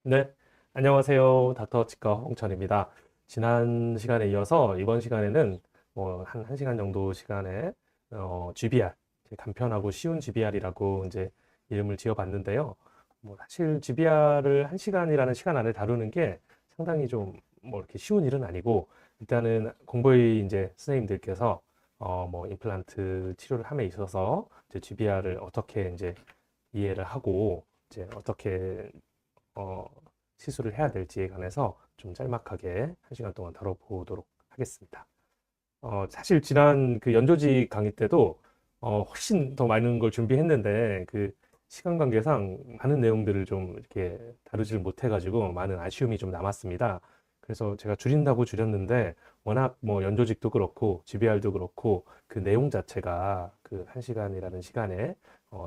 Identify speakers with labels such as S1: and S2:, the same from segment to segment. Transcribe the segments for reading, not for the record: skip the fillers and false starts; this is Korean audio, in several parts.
S1: 네, 안녕하세요. 닥터 치과 홍천입니다. 지난 시간에 이어서 이번 시간에는 한 1시간 정도 시간에 GBR, 간편하고 쉬운 GBR이라고 이제 이름을 지어봤는데요. 사실 GBR을 1시간이라는 시간 안에 다루는 게 상당히 좀 이렇게 쉬운 일은 아니고, 일단은 공보의 이제 선생님들께서 임플란트 치료를 함에 있어서 이제 GBR을 어떻게 이제 이해를 하고 이제 어떻게 어, 시술을 해야 될지에 관해서 좀 짤막하게 1시간 동안 다뤄보도록 하겠습니다. 사실 지난 그 연조직 강의 때도 훨씬 더 많은 걸 준비했는데 그 시간 관계상 많은 내용들을 좀 이렇게 다루지를 못해가지고 많은 아쉬움이 좀 남았습니다. 그래서 제가 줄인다고 줄였는데 워낙 연조직도 그렇고 GBR도 그렇고 그 내용 자체가 그 1시간이라는 시간에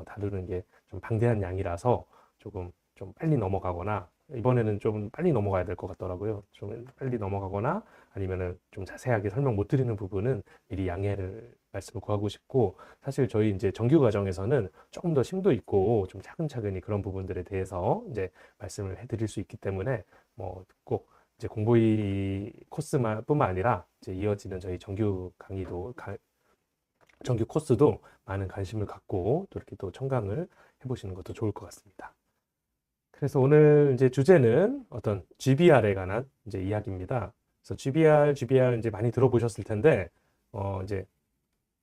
S1: 다루는 게 좀 방대한 양이라서 조금 좀 빨리 넘어가거나 이번에는 좀 빨리 넘어가야 될 것 같더라고요. 좀 빨리 넘어가거나 아니면은 좀 자세하게 설명 못 드리는 부분은 미리 양해를 말씀을 구하고 싶고, 사실 저희 이제 정규 과정에서는 조금 더 심도 있고 좀 차근차근히 그런 부분들에 대해서 이제 말씀을 해드릴 수 있기 때문에 꼭 이제 공보이 코스만 뿐만 아니라 이제 이어지는 저희 정규 정규 코스도 많은 관심을 갖고 또 이렇게 또 청강을 해보시는 것도 좋을 것 같습니다. 그래서 오늘 이제 주제는 어떤 GBR에 관한 이제 이야기입니다. 그래서 GBR 이제 많이 들어보셨을 텐데, 이제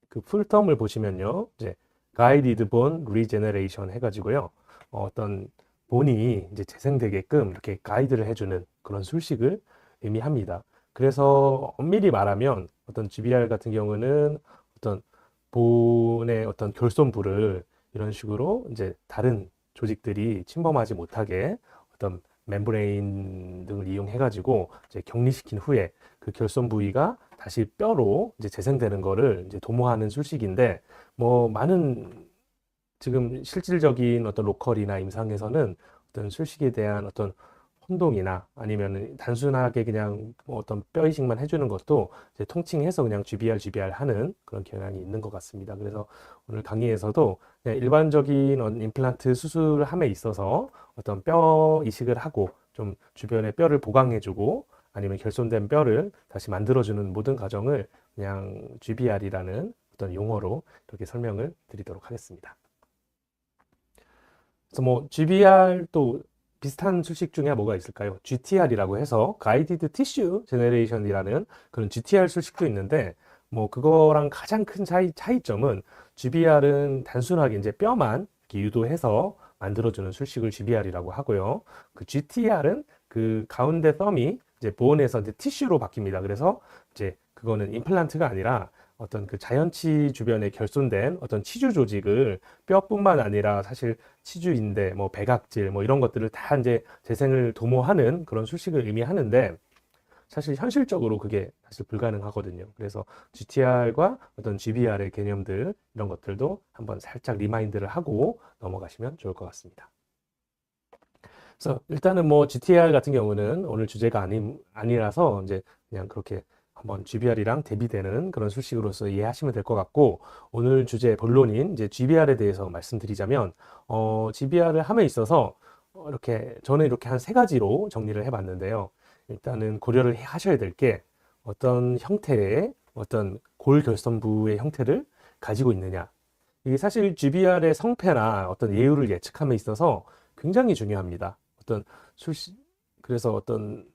S1: 그 풀텀을 보시면요, 이제 Guided Bone Regeneration 해가지고요, 어떤 본이 이제 재생되게끔 이렇게 가이드를 해주는 그런 술식을 의미합니다. 그래서 엄밀히 말하면 어떤 GBR 같은 경우는 어떤 본의 어떤 결손부를 이런 식으로 이제 다른 조직들이 침범하지 못하게 어떤 멤브레인 등을 이용해 가지고 이제 격리시킨 후에 그 결손 부위가 다시 뼈로 이제 재생되는 거를 이제 도모하는 술식인데, 많은 지금 실질적인 어떤 로컬이나 임상에서는 어떤 술식에 대한 어떤 혼동이나 아니면 단순하게 그냥 어떤 뼈 이식만 해주는 것도 이제 통칭해서 그냥 GBR 하는 그런 경향이 있는 것 같습니다. 그래서 오늘 강의에서도 그냥 일반적인 임플란트 수술을 함에 있어서 어떤 뼈 이식을 하고 좀 주변에 뼈를 보강해주고 아니면 결손된 뼈를 다시 만들어주는 모든 과정을 그냥 GBR이라는 어떤 용어로 이렇게 설명을 드리도록 하겠습니다. 그래서 GBR 또 비슷한 수식 중에 뭐가 있을까요? GTR이라고 해서 Guided Tissue Generation이라는 그런 GTR 수식도 있는데, 그거랑 가장 큰 차이점은 GBR은 단순하게 이제 뼈만 이렇게 유도해서 만들어주는 술식을 GBR이라고 하고요. 그 GTR은 그 가운데 썸이 이제 보온에서 이제 티슈로 바뀝니다. 그래서 이제 그거는 임플란트가 아니라 어떤 그 자연치 주변에 결손된 어떤 치주 조직을 뼈뿐만 아니라 사실 치주인대, 백악질, 이런 것들을 다 이제 재생을 도모하는 그런 술식을 의미하는데, 사실 현실적으로 그게 사실 불가능하거든요. 그래서 GTR과 어떤 GBR의 개념들, 이런 것들도 한번 살짝 리마인드를 하고 넘어가시면 좋을 것 같습니다. 그래서 일단은 GTR 같은 경우는 오늘 주제가 아니라서 이제 그냥 그렇게 한번 GBR이랑 대비되는 그런 술식으로서 이해하시면 될 것 같고, 오늘 주제 본론인 이제 GBR에 대해서 말씀드리자면, GBR을 함에 있어서 이렇게 저는 이렇게 한 3가지로 정리를 해봤는데요. 일단은 고려를 하셔야 될 게 어떤 형태의 어떤 골결선부의 형태를 가지고 있느냐. 이게 사실 GBR의 성패나 어떤 예후를 예측함에 있어서 굉장히 중요합니다. 어떤 술시 그래서 어떤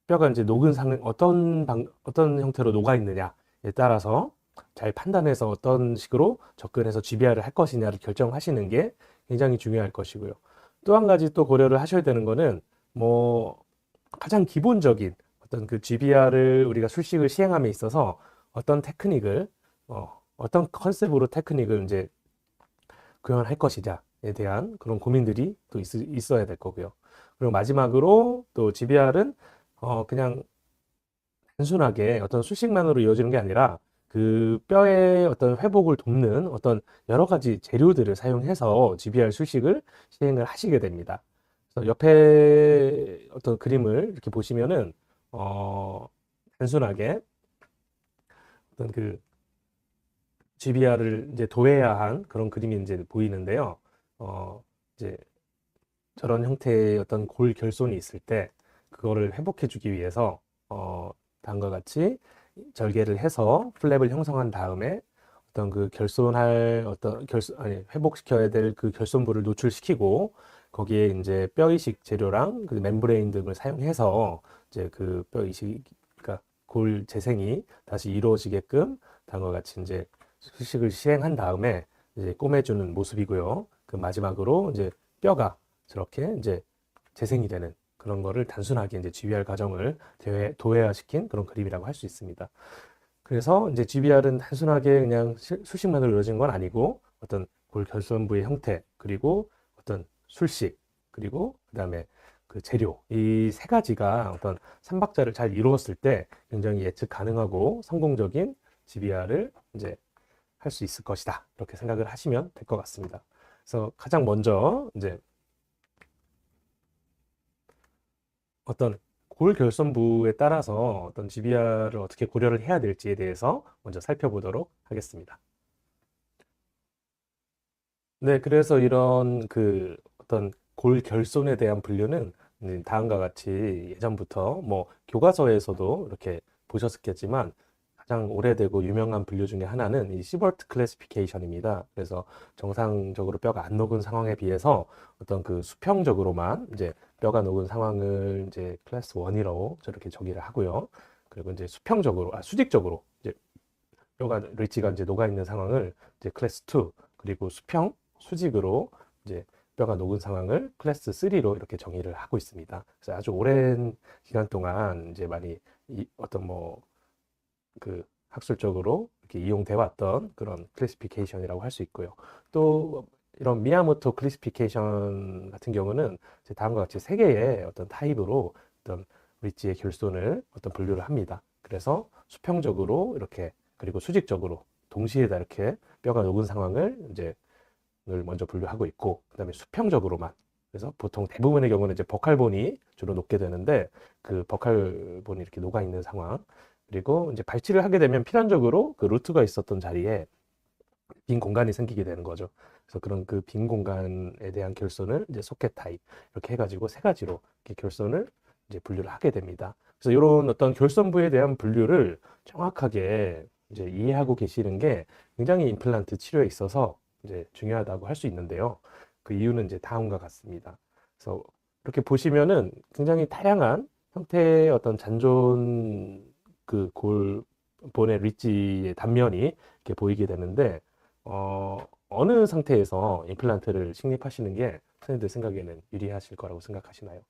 S1: 뼈가 이제 녹은 상은 어떤 형태로 녹아 있느냐에 따라서 잘 판단해서 어떤 식으로 접근해서 GBR을 할 것이냐를 결정하시는 게 굉장히 중요할 것이고요. 또 한 가지 또 고려를 하셔야 되는 거는 뭐 가장 기본적인 어떤 그 GBR을 우리가 술식을 시행함에 있어서 어떤 테크닉을 어떤 컨셉으로 테크닉을 이제 구현할 것이냐에 대한 그런 고민들이 또 있어야 될 거고요. 그리고 마지막으로 또 GBR은 그냥 단순하게 어떤 수식만으로 이어지는 게 아니라 그 뼈의 어떤 회복을 돕는 어떤 여러 가지 재료들을 사용해서 GBR 수식을 시행을 하시게 됩니다. 그래서 옆에 어떤 그림을 이렇게 보시면은 어, 단순하게 어떤 그 GBR을 이제 도해야 한 그런 그림이 이제 보이는데요. 이제 저런 형태의 어떤 골 결손이 있을 때 그거를 회복해 주기 위해서 다음과 같이 절개를 해서 플랩을 형성한 다음에 어떤 그 결손할 어떤 결손 아니 회복시켜야 될 그 결손부를 노출시키고 거기에 이제 뼈 이식 재료랑 그 멤브레인 등을 사용해서 이제 그 뼈 이식 그러니까 골 재생이 다시 이루어지게끔 다음과 같이 이제 수식을 시행한 다음에 이제 꼬매주는 모습이고요. 그 마지막으로 이제 뼈가 저렇게 이제 재생이 되는 그런 거를 단순하게 이제 GBR 과정을 도해화시킨 그런 그림이라고 할 수 있습니다. 그래서 이제 GBR은 단순하게 그냥 수식만으로 이루어진 건 아니고 어떤 골 결손부의 형태 그리고 어떤 술식 그리고 그다음에 그 재료 이 세 가지가 어떤 삼박자를 잘 이루었을 때 굉장히 예측 가능하고 성공적인 GBR을 이제 할 수 있을 것이다 이렇게 생각을 하시면 될 것 같습니다. 그래서 가장 먼저 이제 어떤 골 결손부에 따라서 어떤 GBR을 어떻게 고려를 해야 될지에 대해서 먼저 살펴보도록 하겠습니다. 네, 그래서 이런 그 어떤 골 결손에 대한 분류는 다음과 같이 예전부터 뭐 교과서에서도 이렇게 보셨겠지만 가장 오래되고 유명한 분류 중에 하나는 이 시버트 클래시피케이션입니다. 그래서 정상적으로 뼈가 안 녹은 상황에 비해서 어떤 그 수평적으로만 이제 뼈가 녹은 상황을 이제 클래스 1이라고 저렇게 정의를 하고요. 그리고 이제 수평적으로, 수직적으로 이제 뼈가 리치가 이제 녹아 있는 상황을 이제 클래스 2 그리고 수직으로 이제 뼈가 녹은 상황을 클래스 3로 이렇게 정의를 하고 있습니다. 그래서 아주 오랜 기간 동안 이제 많이 어떤 뭐 그 학술적으로 이렇게 이용돼 왔던 그런 클래시피케이션이라고 할 수 있고요. 또 이런 미야모토 클래시피케이션 같은 경우는 이제 다음과 같이 세 개의 어떤 타입으로 어떤 리치의 결손을 어떤 분류를 합니다. 그래서 수평적으로 이렇게 그리고 수직적으로 동시에 다 이렇게 뼈가 녹은 상황을 이제 을 먼저 분류하고 있고 그다음에 수평적으로만 그래서 보통 대부분의 경우는 이제 버칼본이 주로 녹게 되는데 그 버칼본이 이렇게 녹아 있는 상황 그리고 이제 발치를 하게 되면 필연적으로 그 루트가 있었던 자리에 빈 공간이 생기게 되는 거죠. 그래서 그런 그 빈 공간에 대한 결손을 이제 소켓 타입 이렇게 해가지고 세 가지로 이렇게 결손을 이제 분류를 하게 됩니다. 그래서 이런 어떤 결손부에 대한 분류를 정확하게 이제 이해하고 계시는 게 굉장히 임플란트 치료에 있어서 이제 중요하다고 할 수 있는데요. 그 이유는 이제 다음과 같습니다. 그래서 이렇게 보시면은 굉장히 다양한 형태의 어떤 잔존 그 골본의 리지의 단면이 이렇게 보이게 되는데 어느 상태에서 임플란트를 식립하시는 게 선생님들 생각에는 유리하실 거라고 생각하시나요?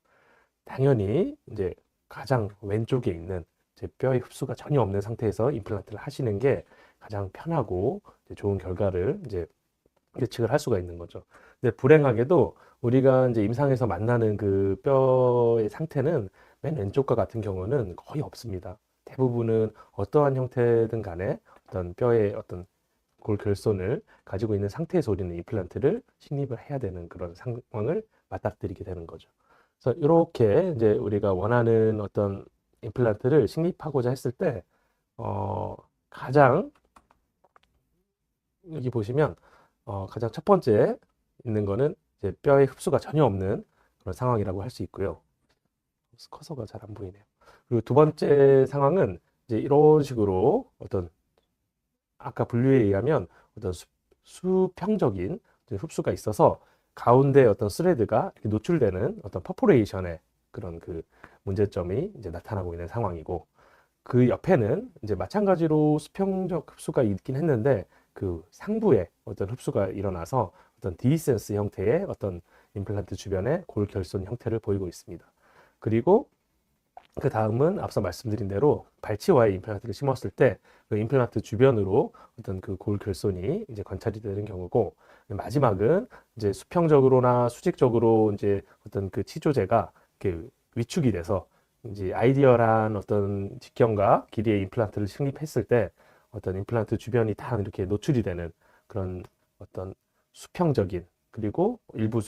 S1: 당연히 이제 가장 왼쪽에 있는 이제 뼈의 흡수가 전혀 없는 상태에서 임플란트를 하시는 게 가장 편하고 이제 좋은 결과를 이제 예측을 할 수가 있는 거죠. 근데 불행하게도 우리가 이제 임상에서 만나는 그 뼈의 상태는 맨 왼쪽과 같은 경우는 거의 없습니다. 대부분은 어떠한 형태든 간에 어떤 뼈의 어떤 골결손을 가지고 있는 상태에서 우리는 임플란트를 식립을 해야 되는 그런 상황을 맞닥뜨리게 되는 거죠. 그래서 이렇게 이제 우리가 원하는 어떤 임플란트를 식립하고자 했을 때, 가장 여기 보시면 가장 첫 번째 있는 거는 이제 뼈의 흡수가 전혀 없는 그런 상황이라고 할 수 있고요. 커서가 잘 안 보이네요. 그리고 두 번째 상황은 이제 이런 식으로 어떤 아까 분류에 의하면 어떤 수평적인 흡수가 있어서 가운데 어떤 스레드가 이렇게 노출되는 어떤 퍼포레이션의 그런 그 문제점이 이제 나타나고 있는 상황이고 그 옆에는 이제 마찬가지로 수평적 흡수가 있긴 했는데 그 상부에 어떤 흡수가 일어나서 어떤 디센스 형태의 어떤 임플란트 주변에 골 결손 형태를 보이고 있습니다. 그리고 그 다음은 앞서 말씀드린 대로 발치와의 임플란트를 심었을 때 그 임플란트 주변으로 어떤 그 골 결손이 이제 관찰이 되는 경우고 마지막은 이제 수평적으로나 수직적으로 이제 어떤 그 치조제가 이렇게 위축이 돼서 이제 아이디얼한 어떤 직경과 길이의 임플란트를 식립했을 때 어떤 임플란트 주변이 다 이렇게 노출이 되는 그런 어떤 수평적인 그리고 일부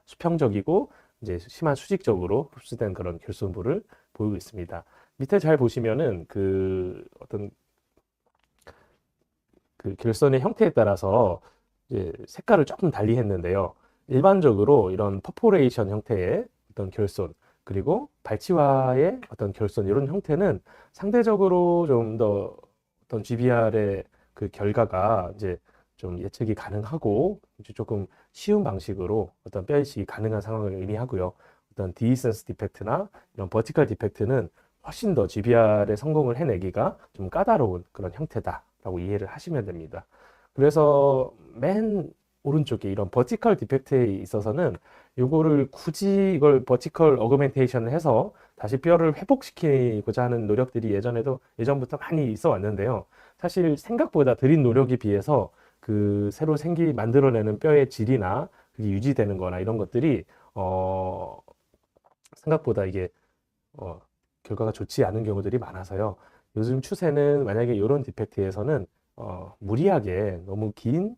S1: 수평적이고 이제 심한 수직적으로 흡수된 그런 결손부를 보이고 있습니다. 밑에 잘 보시면은 그 어떤 그 결선의 형태에 따라서 이제 색깔을 조금 달리 했는데요. 일반적으로 이런 퍼포레이션 형태의 어떤 결손, 그리고 발치와의 어떤 결손, 이런 형태는 상대적으로 좀 더 어떤 GBR의 그 결과가 이제 좀 예측이 가능하고 이제 조금 쉬운 방식으로 어떤 뼈 이식이 가능한 상황을 의미하고요. 어떤 디센스 디펙트나 이런 버티컬 디펙트는 훨씬 더 GBR의 성공을 해내기가 좀 까다로운 그런 형태다라고 이해를 하시면 됩니다. 그래서 맨 오른쪽에 이런 버티컬 디펙트에 있어서는 요거를 굳이 이걸 버티컬 어그멘테이션을 해서 다시 뼈를 회복시키고자 하는 노력들이 예전부터 많이 있어 왔는데요. 사실 생각보다 들인 노력에 비해서 그 새로 만들어내는 뼈의 질이나 그게 유지되는 거나 이런 것들이 생각보다 이게 어, 결과가 좋지 않은 경우들이 많아서요. 요즘 추세는 만약에 이런 디펙트에서는 무리하게 너무 긴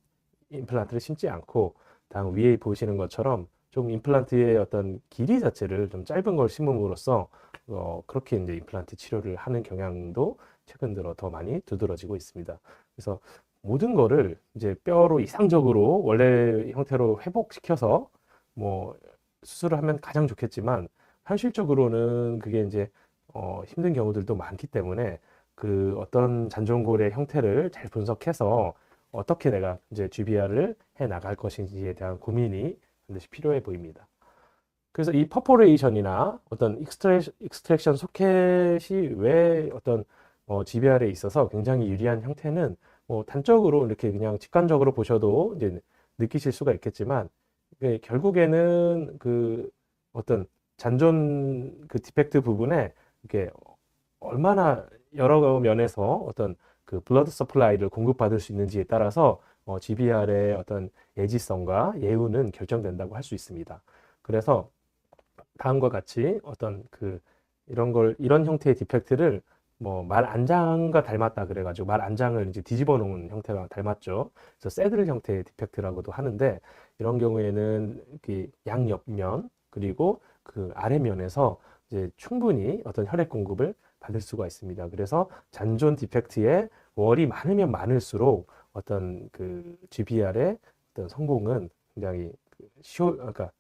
S1: 임플란트를 심지 않고 다음 위에 보시는 것처럼 좀 임플란트의 어떤 길이 자체를 좀 짧은 걸 심음으로써 그렇게 이제 임플란트 치료를 하는 경향도 최근 들어 더 많이 두드러지고 있습니다. 그래서 모든 거를 이제 뼈로 이상적으로 원래 형태로 회복시켜서 뭐 수술을 하면 가장 좋겠지만 현실적으로는 그게 이제 힘든 경우들도 많기 때문에 그 어떤 잔존골의 형태를 잘 분석해서 어떻게 내가 이제 GBR을 해 나갈 것인지에 대한 고민이 반드시 필요해 보입니다. 그래서 이 퍼포레이션이나 어떤 익스트랙션 소켓이 왜 어떤 GBR에 있어서 굉장히 유리한 형태는 뭐 단적으로 이렇게 그냥 직관적으로 보셔도 이제 느끼실 수가 있겠지만 결국에는 그 어떤 잔존 그 디펙트 부분에 이렇게 얼마나 여러 면에서 어떤 그 블러드 서플라이를 공급받을 수 있는지에 따라서 GBR의 어떤 예지성과 예우는 결정된다고 할 수 있습니다. 그래서 다음과 같이 어떤 그 이런 형태의 디펙트를 뭐 말 안장과 닮았다 그래가지고 말 안장을 이제 뒤집어 놓은 형태가 닮았죠. 그래서 새들 형태의 디펙트라고도 하는데 이런 경우에는 그 양옆면 그리고 그 아래면에서 이제 충분히 어떤 혈액 공급을 받을 수가 있습니다. 그래서 잔존 디펙트에 월이 많으면 많을수록 어떤 그 GBR의 어떤 성공은 굉장히 그러니까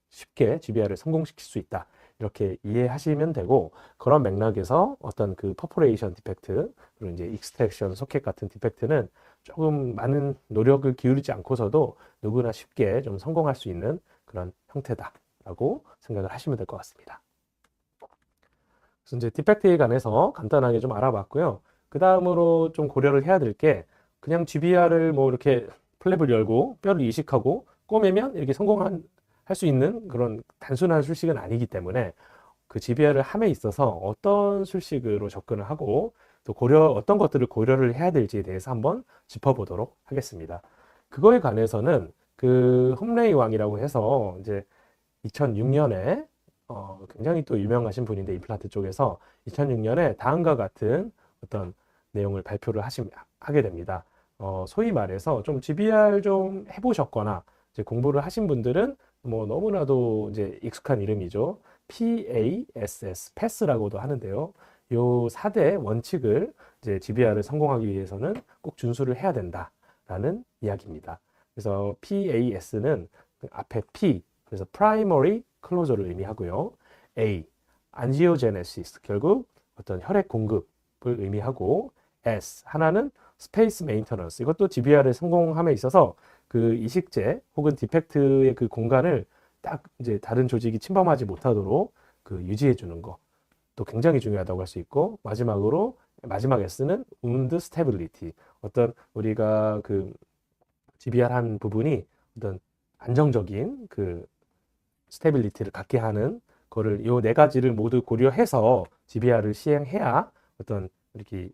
S1: 쉽게 GBR을 성공시킬 수 있다. 이렇게 이해하시면 되고 그런 맥락에서 어떤 그 퍼포레이션 디펙트 그리고 이제 익스트랙션 소켓 같은 디펙트는 조금 많은 노력을 기울이지 않고서도 누구나 쉽게 좀 성공할 수 있는 그런 형태다라고 생각을 하시면 될 것 같습니다. 그래서 이제 디펙트에 관해서 간단하게 좀 알아봤고요. 그 다음으로 좀 고려를 해야 될 게 그냥 GBR을 뭐 이렇게 플랩을 열고 뼈를 이식하고 꼬매면 이렇게 할 수 있는 그런 단순한 술식은 아니기 때문에 그 GBR을 함에 있어서 어떤 술식으로 접근을 하고 또 어떤 것들을 고려를 해야 될지에 대해서 한번 짚어보도록 하겠습니다. 그거에 관해서는 그 홈레이 왕이라고 해서 이제 2006년에 굉장히 또 유명하신 분인데 임플란트 쪽에서 2006년에 다음과 같은 어떤 내용을 하게 됩니다. 소위 말해서 좀 GBR 좀 해보셨거나 이제 공부를 하신 분들은 뭐 너무나도 이제 익숙한 이름이죠. PASS, PASS라고도 하는데요. 요 4대 원칙을 이제 GBR을 성공하기 위해서는 꼭 준수를 해야 된다라는 이야기입니다. 그래서 PAS는 앞에 P, 그래서 primary closure를 의미하고요. A, angiogenesis, 결국 어떤 혈액 공급을 의미하고 S, 하나는 space maintenance, 이것도 GBR의 성공함에 있어서 그 이식제 혹은 디펙트의 그 공간을 딱 이제 다른 조직이 침범하지 못하도록 그 유지해 주는 거. 또 굉장히 중요하다고 할 수 있고 마지막 S는 wound stability. 어떤 우리가 그 GBR 한 부분이 어떤 안정적인 그 스테빌리티를 갖게 하는 거를 요 네 가지를 모두 고려해서 GBR을 시행해야 어떤 이렇게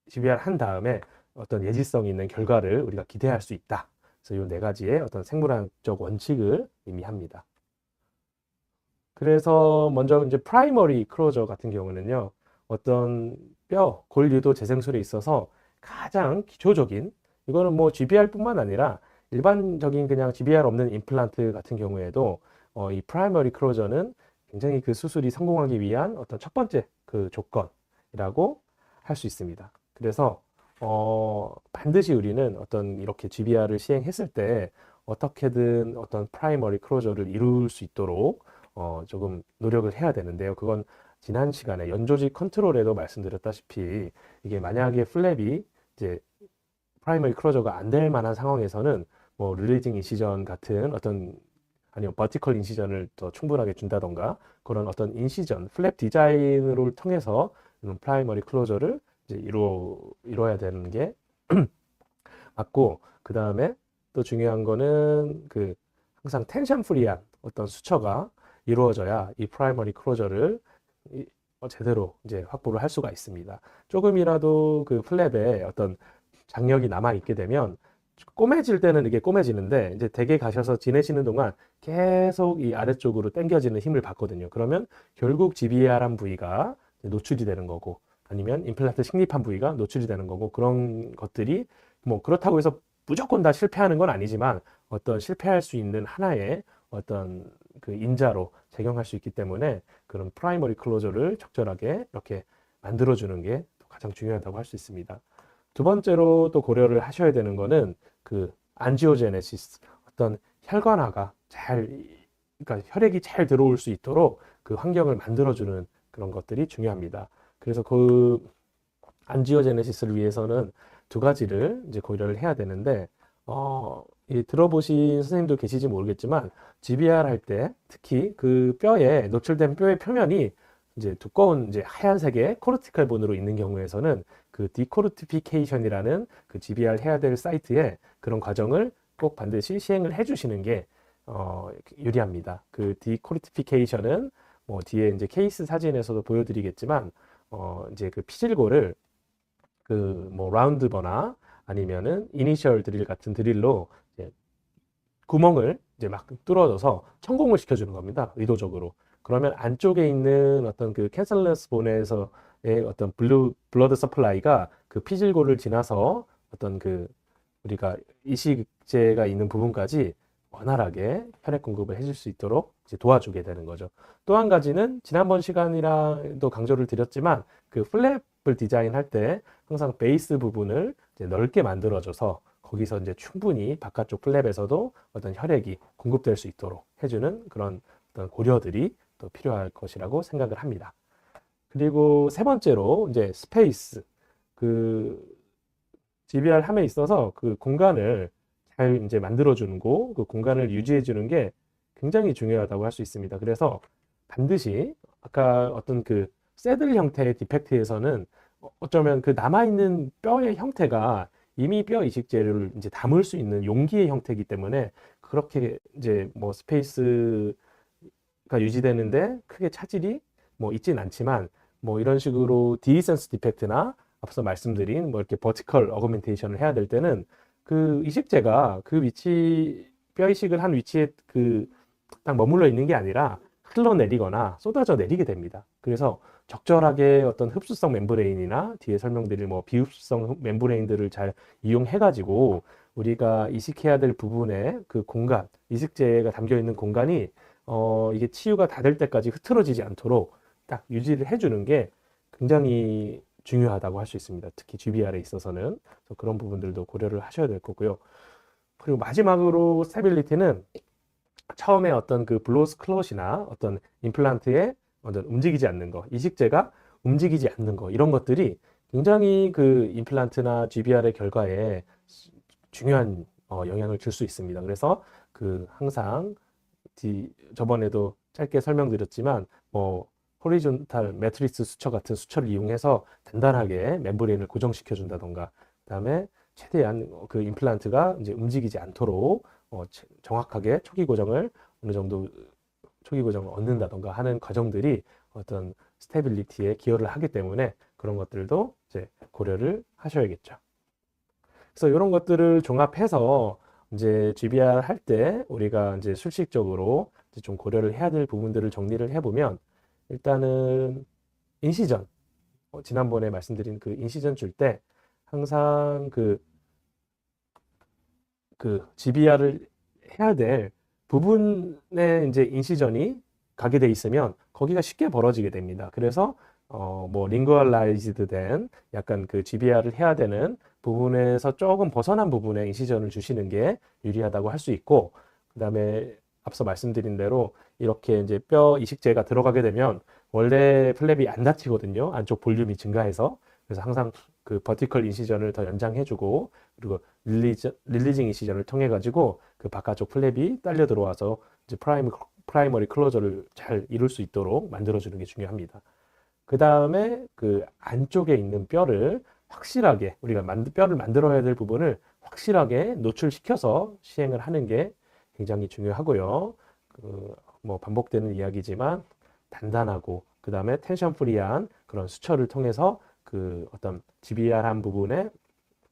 S1: GBR 한 다음에 어떤 예지성 있는 결과를 우리가 기대할 수 있다. 그래서 이 네 가지의 어떤 생물학적 원칙을 의미합니다. 그래서 먼저 이제 프라이머리 클로저 같은 경우는요, 어떤 골 유도 재생술에 있어서 가장 기초적인, 이거는 뭐 GBR뿐만 아니라 일반적인 그냥 GBR 없는 임플란트 같은 경우에도 이 프라이머리 클로저는 굉장히 그 수술이 성공하기 위한 어떤 첫 번째 그 조건이라고 할 수 있습니다. 그래서 반드시 우리는 어떤 이렇게 GBR을 시행했을 때 어떻게든 어떤 프라이머리 클로저를 이룰 수 있도록 조금 노력을 해야 되는데요. 그건 지난 시간에 연조직 컨트롤에도 말씀드렸다시피 이게 만약에 플랩이 이제 프라이머리 클로저가 안 될 만한 상황에서는 뭐 릴리징 인시전 같은 어떤 아니면 버티컬 인시전을 더 충분하게 준다던가 그런 어떤 인시전, 플랩 디자인을 통해서 프라이머리 클로저를 이제 이루어야 되는 게 맞고, 그 다음에 또 중요한 거는 그 항상 텐션 프리한 어떤 수처가 이루어져야 이 프라이머리 클로저를 제대로 이제 확보를 할 수가 있습니다. 조금이라도 그 플랩에 어떤 장력이 남아 있게 되면 꼬매질 때는 이게 꼬매지는데 이제 댁에 가셔서 지내시는 동안 계속 이 아래쪽으로 당겨지는 힘을 받거든요. 그러면 결국 GBR한 부위가 노출이 되는 거고 아니면 임플란트 식립한 부위가 노출이 되는 거고 그런 것들이 뭐 그렇다고 해서 무조건 다 실패하는 건 아니지만 어떤 실패할 수 있는 하나의 어떤 그 인자로 작용할 수 있기 때문에 그런 프라이머리 클로저를 적절하게 이렇게 만들어주는 게 가장 중요하다고 할 수 있습니다. 두 번째로 또 고려를 하셔야 되는 거는 그 안지오제네시스, 어떤 혈관화가 그러니까 혈액이 잘 들어올 수 있도록 그 환경을 만들어주는 그런 것들이 중요합니다. 그래서 그 안지오제네시스를 위해서는 두 가지를 이제 고려를 해야 되는데, 들어보신 선생님도 계시지 모르겠지만, GBR 할 때 특히 그 뼈에, 노출된 뼈의 표면이 이제 두꺼운 이제 하얀색의 코르티컬 본으로 있는 경우에서는 그 디코르티피케이션이라는 그 GBR 해야 될 사이트에 그런 과정을 꼭 반드시 시행을 해 주시는 게 유리합니다. 그 디코르티피케이션은 뭐 뒤에 이제 케이스 사진에서도 보여드리겠지만 이제 그 피질고를 그 뭐 라운드버나 아니면은 이니셜 드릴 같은 드릴로 이제 구멍을 이제 막 뚫어줘서 천공을 시켜주는 겁니다. 의도적으로. 그러면 안쪽에 있는 어떤 그 캔슬러스 본에서의 어떤 블러드 서플라이가 그 피질고를 지나서 어떤 그 우리가 이식제가 있는 부분까지 원활하게 혈액 공급을 해줄 수 있도록 이제 도와주게 되는 거죠. 또 한 가지는 지난번 시간이랑도 강조를 드렸지만 그 플랩을 디자인할 때 항상 베이스 부분을 이제 넓게 만들어줘서 거기서 이제 충분히 바깥쪽 플랩에서도 어떤 혈액이 공급될 수 있도록 해주는 그런 어떤 고려들이 또 필요할 것이라고 생각을 합니다. 그리고 세 번째로 이제 스페이스, 그 GBR 함에 있어서 그 공간을 잘 이제 만들어주는 거, 그 공간을 유지해주는 게 굉장히 중요하다고 할 수 있습니다. 그래서 반드시 아까 어떤 그 새들 형태의 디펙트에서는 어쩌면 그 남아있는 뼈의 형태가 이미 뼈 이식제를 이제 담을 수 있는 용기의 형태이기 때문에 그렇게 이제 뭐 스페이스가 유지되는데 크게 차질이 뭐 있진 않지만 뭐 이런 식으로 디센스 디펙트나 앞서 말씀드린 뭐 이렇게 버티컬 어그멘테이션을 해야 될 때는 그 이식제가 그 위치 뼈 이식을 한 위치에 그 딱 머물러 있는 게 아니라 흘러내리거나 쏟아져 내리게 됩니다. 그래서 적절하게 어떤 흡수성 멤브레인이나 뒤에 설명드릴 뭐 비흡수성 멤브레인들을 잘 이용해 가지고 우리가 이식해야 될 부분에 그 공간, 이식제가 담겨 있는 공간이 이게 치유가 다 될 때까지 흐트러지지 않도록 딱 유지를 해주는 게 굉장히 중요하다고 할 수 있습니다. 특히 GBR에 있어서는. 그래서 그런 부분들도 고려를 하셔야 될 거고요. 그리고 마지막으로 스테빌리티는 처음에 어떤 그 블로스 클롯이나 어떤 임플란트에 어떤 움직이지 않는 거, 이식제가 움직이지 않는 거, 이런 것들이 굉장히 그 임플란트나 GBR의 결과에 중요한 영향을 줄 수 있습니다. 그래서 그 항상 저번에도 짧게 설명드렸지만 뭐 호리존탈 매트리스 수처 같은 수처를 이용해서 단단하게 멤브레인을 고정시켜 준다던가 그다음에 최대한 그 임플란트가 이제 움직이지 않도록 정확하게 초기 고정을 어느 정도 초기 고정을 얻는다던가 하는 과정들이 어떤 스테빌리티에 기여를 하기 때문에 그런 것들도 이제 고려를 하셔야겠죠. 그래서 이런 것들을 종합해서 이제 GBR 할 때 우리가 이제 술식적으로 이제 좀 고려를 해야 될 부분들을 정리를 해보면 일단은 인시전, 지난번에 말씀드린 그 인시전 줄 때 항상 그 GBR을 해야 될 부분에 이제 인시전이 가게 돼 있으면 거기가 쉽게 벌어지게 됩니다. 그래서 뭐 링구얼라이즈드 된 약간 그 GBR을 해야 되는 부분에서 조금 벗어난 부분에 인시전을 주시는 게 유리하다고 할 수 있고, 그다음에 앞서 말씀드린 대로 이렇게 이제 뼈 이식제가 들어가게 되면 원래 플랩이 안 닫히거든요. 안쪽 볼륨이 증가해서. 그래서 항상 그 버티컬 인시전을 더 연장해주고, 그리고 릴리징 인시전을 통해 가지고 그 바깥쪽 플랩이 딸려 들어와서 이제 프라이머리 클로저를 잘 이룰 수 있도록 만들어주는 게 중요합니다. 그 다음에 그 안쪽에 있는 뼈를 확실하게 우리가 뼈를 만들어야 될 부분을 확실하게 노출시켜서 시행을 하는 게 굉장히 중요하고요. 뭐 반복되는 이야기지만 단단하고 그 다음에 텐션 프리한 그런 수처를 통해서 그 어떤 GBR한 부분에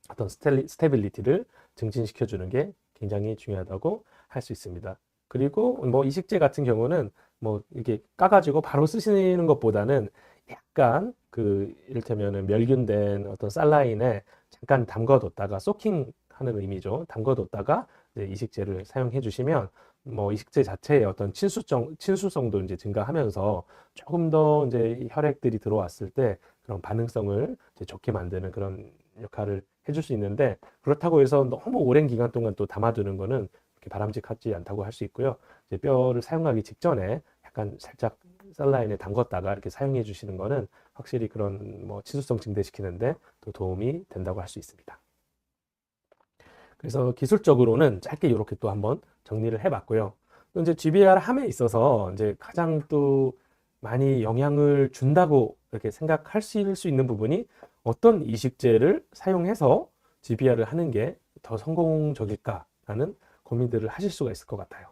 S1: 어떤 스테빌리티를 증진시켜 주는 게 굉장히 중요하다고 할 수 있습니다. 그리고 뭐 이식제 같은 경우는 뭐 이렇게 까가지고 바로 쓰시는 것보다는 약간 그 이를테면은 멸균된 어떤 살라인에 잠깐 담궈뒀다가 소킹하는 의미죠. 담궈뒀다가 이제 이식제를 사용해 주시면 뭐 이식제 자체의 어떤 친수성도 이제 증가하면서 조금 더 이제 혈액들이 들어왔을 때 그런 반응성을 이제 좋게 만드는 그런 역할을 해줄 수 있는데, 그렇다고 해서 너무 오랜 기간 동안 또 담아두는 거는 그렇게 바람직하지 않다고 할 수 있고요. 이제 뼈를 사용하기 직전에 약간 살짝 셀라인에 담궜다가 이렇게 사용해 주시는 거는 확실히 그런 뭐 치수성 증대시키는데 또 도움이 된다고 할 수 있습니다. 그래서 기술적으로는 짧게 이렇게 또 한번 정리를 해봤고요. 또 이제 GBR 함에 있어서 이제 가장 또 많이 영향을 준다고 이렇게 생각할 수 있는 부분이 어떤 이식제를 사용해서 GBR을 하는 게 더 성공적일까라는 고민들을 하실 수가 있을 것 같아요.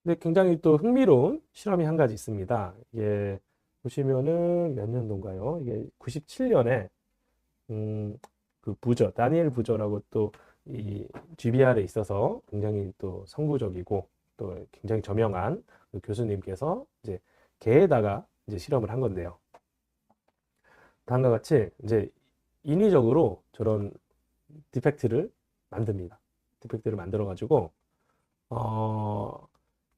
S1: 근데 굉장히 또 흥미로운 실험이 한 가지 있습니다. 이게 보시면은 몇 년도인가요? 이게 97년에 그 다니엘 부저라고 또 이 GBR에 있어서 굉장히 또 선구적이고 또 굉장히 저명한 그 교수님께서 이제 개에다가 이제 실험을 한 건데요. 다음과 같이 이제 인위적으로 저런 디펙트를 만듭니다. 디펙트를 만들어 가지고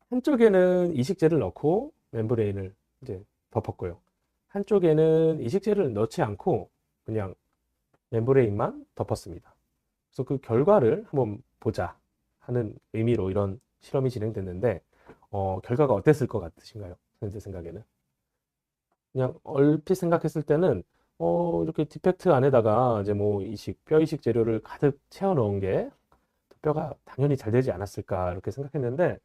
S1: 한쪽에는 이식제를 넣고 멤브레인을 이제 덮었고요. 한쪽에는 이식제를 넣지 않고 그냥 멤브레인만 덮었습니다. 그래서 그 결과를 한번 보자 하는 의미로 이런 실험이 진행됐는데, 결과가 어땠을 것 같으신가요? 선생님 생각에는? 그냥 얼핏 생각했을 때는 이렇게 디펙트 안에다가 이제 뭐 뼈 이식 재료를 가득 채워 넣은 게 뼈가 당연히 잘 되지 않았을까 이렇게 생각했는데,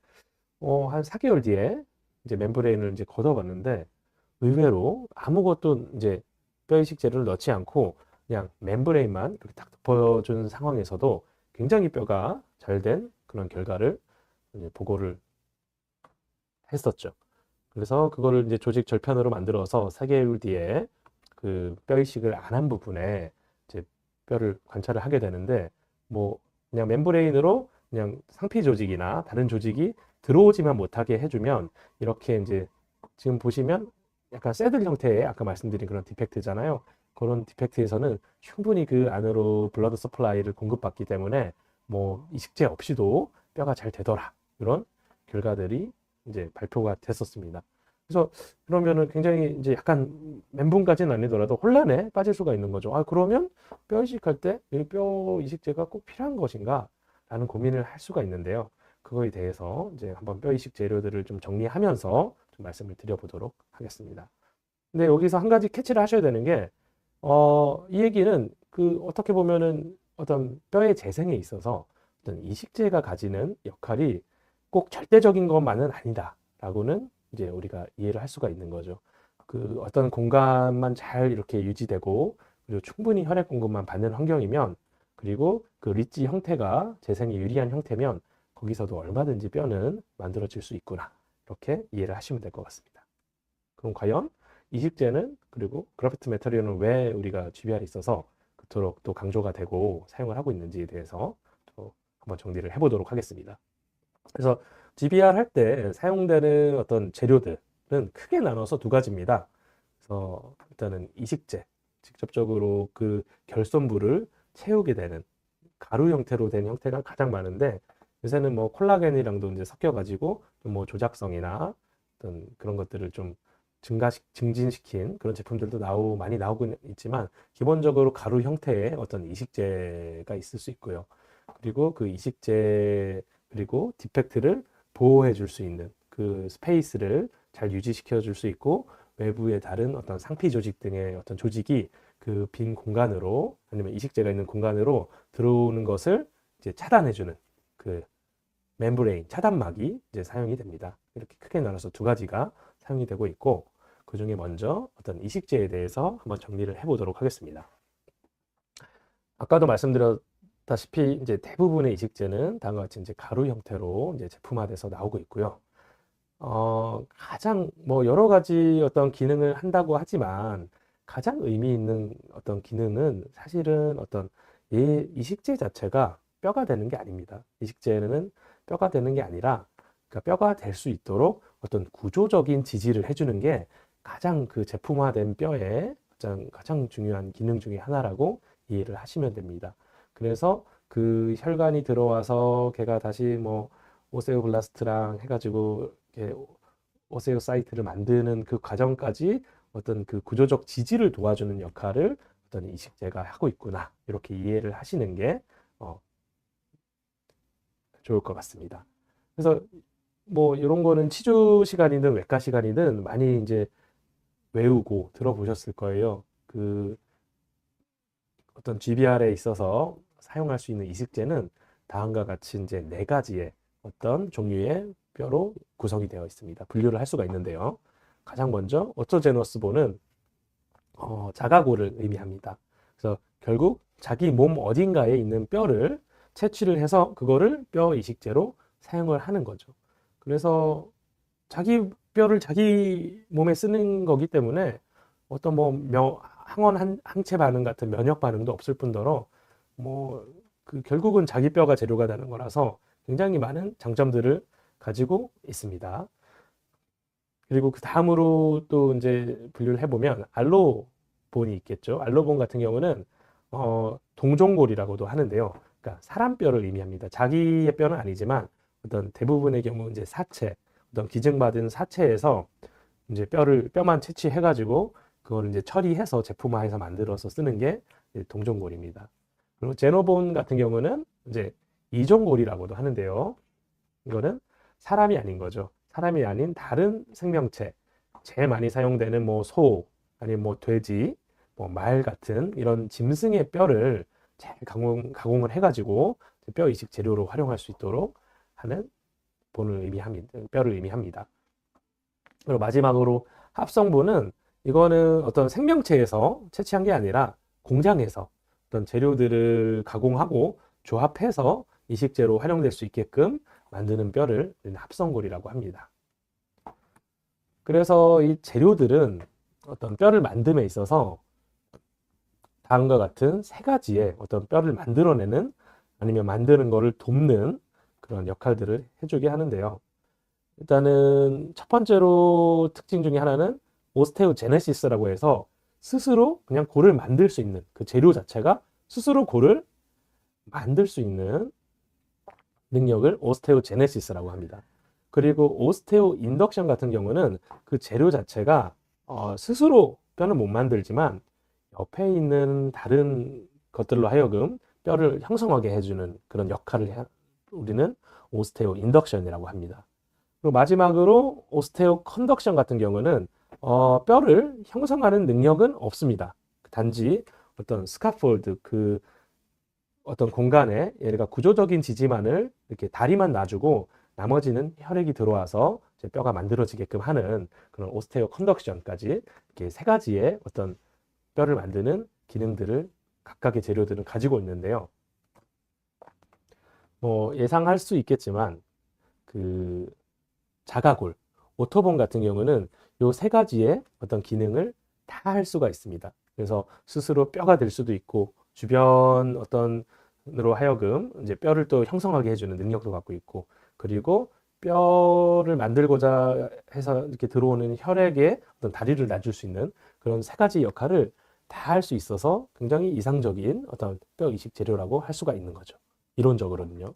S1: 한 4개월 뒤에 이제 멤브레인을 이제 걷어봤는데 의외로 아무것도 이제 뼈 이식 재료를 넣지 않고 그냥 멤브레인만 이렇게 딱 덮어준 상황에서도 굉장히 뼈가 잘 된 그런 결과를 이제 보고를 했었죠. 그래서 그거를 이제 조직 절편으로 만들어서 4개월 뒤에 그 뼈 이식을 안 한 부분에 이제 뼈를 관찰을 하게 되는데, 뭐 그냥 멤브레인으로 그냥 상피 조직이나 다른 조직이 들어오지만 못하게 해주면 이렇게 이제 지금 보시면 약간 새들 형태의 아까 말씀드린 그런 디펙트잖아요. 그런 디펙트에서는 충분히 그 안으로 블러드 서플라이를 공급받기 때문에 뭐 이식제 없이도 뼈가 잘 되더라, 이런 결과들이 이제 발표가 됐었습니다. 그래서 그러면은 굉장히 이제 약간 멘붕까지는 아니더라도 혼란에 빠질 수가 있는 거죠. 그러면 뼈 이식할 때 이 뼈 이식제가 꼭 필요한 것인가? 라는 고민을 할 수가 있는데요. 그거에 대해서 이제 한번 뼈 이식 재료들을 좀 정리하면서 좀 말씀을 드려보도록 하겠습니다. 근데 여기서 한 가지 캐치를 하셔야 되는 게, 이 얘기는 그 어떻게 보면은 어떤 뼈의 재생에 있어서 어떤 이식제가 가지는 역할이 꼭 절대적인 것만은 아니다라고는 이제 우리가 이해를 할 수가 있는 거죠. 그 어떤 공간만 잘 이렇게 유지되고 그리고 충분히 혈액 공급만 받는 환경이면, 그리고 그 리지 형태가 재생에 유리한 형태면 거기서도 얼마든지 뼈는 만들어질 수 있구나, 이렇게 이해를 하시면 될 것 같습니다. 그럼 과연 이식제는, 그리고 그래프트 메터리얼은 왜 우리가 GBR에 있어서 그토록 또 강조가 되고 사용을 하고 있는지에 대해서 또 한번 정리를 해보도록 하겠습니다. 그래서 GBR 할 때 사용되는 어떤 재료들은 크게 나눠서 두 가지입니다. 그래서 일단은 이식제, 직접적으로 그 결손부를 채우게 되는 가루 형태로 된 형태가 가장 많은데, 요새는 뭐 콜라겐이랑도 이제 섞여가지고 뭐 조작성이나 어떤 그런 것들을 좀 증진시킨 그런 제품들도 많이 나오고 있지만, 기본적으로 가루 형태의 어떤 이식제가 있을 수 있고요. 그리고 그 이식제, 그리고 디펙트를 보호해 줄 수 있는 그 스페이스를 잘 유지시켜 줄 수 있고, 외부의 다른 어떤 상피 조직 등의 어떤 조직이 그 빈 공간으로, 아니면 이식제가 있는 공간으로 들어오는 것을 이제 차단해 주는 그 멤브레인, 차단막이 이제 사용이 됩니다. 이렇게 크게 나눠서 두 가지가 사용이 되고 있고, 그 중에 먼저 어떤 이식제에 대해서 한번 정리를 해보도록 하겠습니다. 아까도 말씀드렸다시피 이제 대부분의 이식제는 다음과 같이 이제 가루 형태로 이제 제품화돼서 나오고 있고요. 가장 뭐 여러 가지 어떤 기능을 한다고 하지만, 가장 의미 있는 어떤 기능은 사실은 어떤 이식제 자체가 뼈가 되는 게 아닙니다. 이식제는 뼈가 되는 게 아니라, 그러니까 뼈가 될 수 있도록 어떤 구조적인 지지를 해주는 게 가장 그 제품화된 뼈의 가장 중요한 기능 중에 하나라고 이해를 하시면 됩니다. 그래서 그 혈관이 들어와서 걔가 다시 뭐 오세오블라스트랑 해가지고 오세오사이트를 만드는 그 과정까지 어떤 그 구조적 지지를 도와주는 역할을 어떤 이식제가 하고 있구나, 이렇게 이해를 하시는 게 좋을 것 같습니다. 그래서 뭐 이런 거는 치주 시간이든 외과 시간이든 많이 이제 외우고 들어보셨을 거예요. 그 어떤 GBR에 있어서 사용할 수 있는 이식제는 다음과 같이 이제 네 가지의 어떤 종류의 뼈로 구성이 되어 있습니다. 분류를 할 수가 있는데요. 가장 먼저 오토제너스본은 자가골을 의미합니다. 그래서 결국 자기 몸 어딘가에 있는 뼈를 채취를 해서 그거를 뼈 이식제로 사용을 하는 거죠. 그래서 자기 뼈를 자기 몸에 쓰는 거기 때문에 어떤 뭐 항원 항체 반응 같은 면역 반응도 없을 뿐더러 뭐 그 결국은 자기 뼈가 재료가 되는 거라서 굉장히 많은 장점들을 가지고 있습니다. 그리고 그 다음으로 또 이제 분류를 해보면 알로본이 있겠죠. 알로본 같은 경우는 동종골이라고도 하는데요. 그러니까 사람 뼈를 의미합니다. 자기의 뼈는 아니지만 어떤 대부분의 경우 이제 사체, 어떤 기증받은 사체에서 이제 뼈만 채취해가지고 그걸 이제 처리해서 제품화해서 만들어서 쓰는 게 동종골입니다. 그리고 제노본 같은 경우는 이제 이종골이라고도 하는데요. 이거는 사람이 아닌 거죠. 사람이 아닌 다른 생명체, 제일 많이 사용되는 뭐 소, 아니면 뭐 돼지, 뭐 말 같은 이런 짐승의 뼈를 잘 가공을 해가지고 뼈 이식 재료로 활용할 수 있도록 하는 뼈를 의미합니다. 그리고 마지막으로 합성본은, 이거는 어떤 생명체에서 채취한 게 아니라 공장에서 어떤 재료들을 가공하고 조합해서 이식제로 활용될 수 있게끔 만드는 뼈를 합성골이라고 합니다. 그래서 이 재료들은 어떤 뼈를 만듦에 있어서 다음과 같은 세 가지의 어떤 뼈를 만들어내는, 아니면 만드는 거를 돕는 그런 역할들을 해주게 하는데요. 일단은 첫 번째로 특징 중에 하나는 오스테오제네시스라고 해서 스스로 그냥 골을 만들 수 있는, 그 재료 자체가 스스로 골을 만들 수 있는 능력을 오스테오제네시스라고 합니다. 그리고 오스테오 인덕션 같은 경우는 그 재료 자체가 스스로 뼈는 못 만들지만 옆에 있는 다른 것들로 하여금 뼈를 형성하게 해주는 그런 역할을 우리는 오스테오 인덕션이라고 합니다. 그리고 마지막으로 오스테오 컨덕션 같은 경우는 뼈를 형성하는 능력은 없습니다. 단지 어떤 스카폴드, 그 어떤 공간에 얘가 구조적인 지지만을 이렇게 다리만 놔주고 나머지는 혈액이 들어와서 이제 뼈가 만들어지게끔 하는 그런 오스테오 컨덕션까지, 이렇게 세 가지의 어떤 뼈를 만드는 기능들을 각각의 재료들은 가지고 있는데요. 뭐 예상할 수 있겠지만 그 자가골, 오토본 같은 경우는 요 세 가지의 어떤 기능을 다 할 수가 있습니다. 그래서 스스로 뼈가 될 수도 있고, 주변 어떤으로 하여금 이제 뼈를 또 형성하게 해주는 능력도 갖고 있고, 그리고 뼈를 만들고자 해서 이렇게 들어오는 혈액에 어떤 다리를 놔줄 수 있는 그런 세 가지 역할을 다 할 수 있어서 굉장히 이상적인 어떤 뼈 이식 재료라고 할 수가 있는 거죠. 이론적으로는요.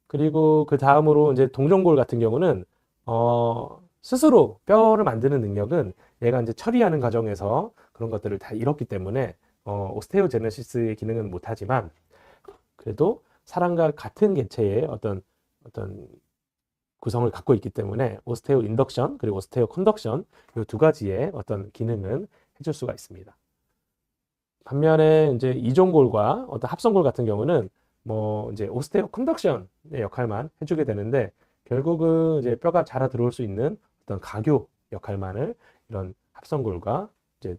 S1: 그리고 그 다음으로 이제 동종골 같은 경우는 스스로 뼈를 만드는 능력은 얘가 이제 처리하는 과정에서 그런 것들을 다 잃었기 때문에 오스테오제네시스의 기능은 못하지만 그래도 사람과 같은 개체의 어떤 구성을 갖고 있기 때문에 오스테오 인덕션 그리고 오스테오 컨덕션 이 두 가지의 어떤 기능은 해줄 수가 있습니다. 반면에 이제 이종골과 어떤 합성골 같은 경우는 뭐 이제 오스테오 컨덕션의 역할만 해주게 되는데 결국은 이제 뼈가 자라 들어올 수 있는 어떤 가교 역할만을 이런 합성골과 이제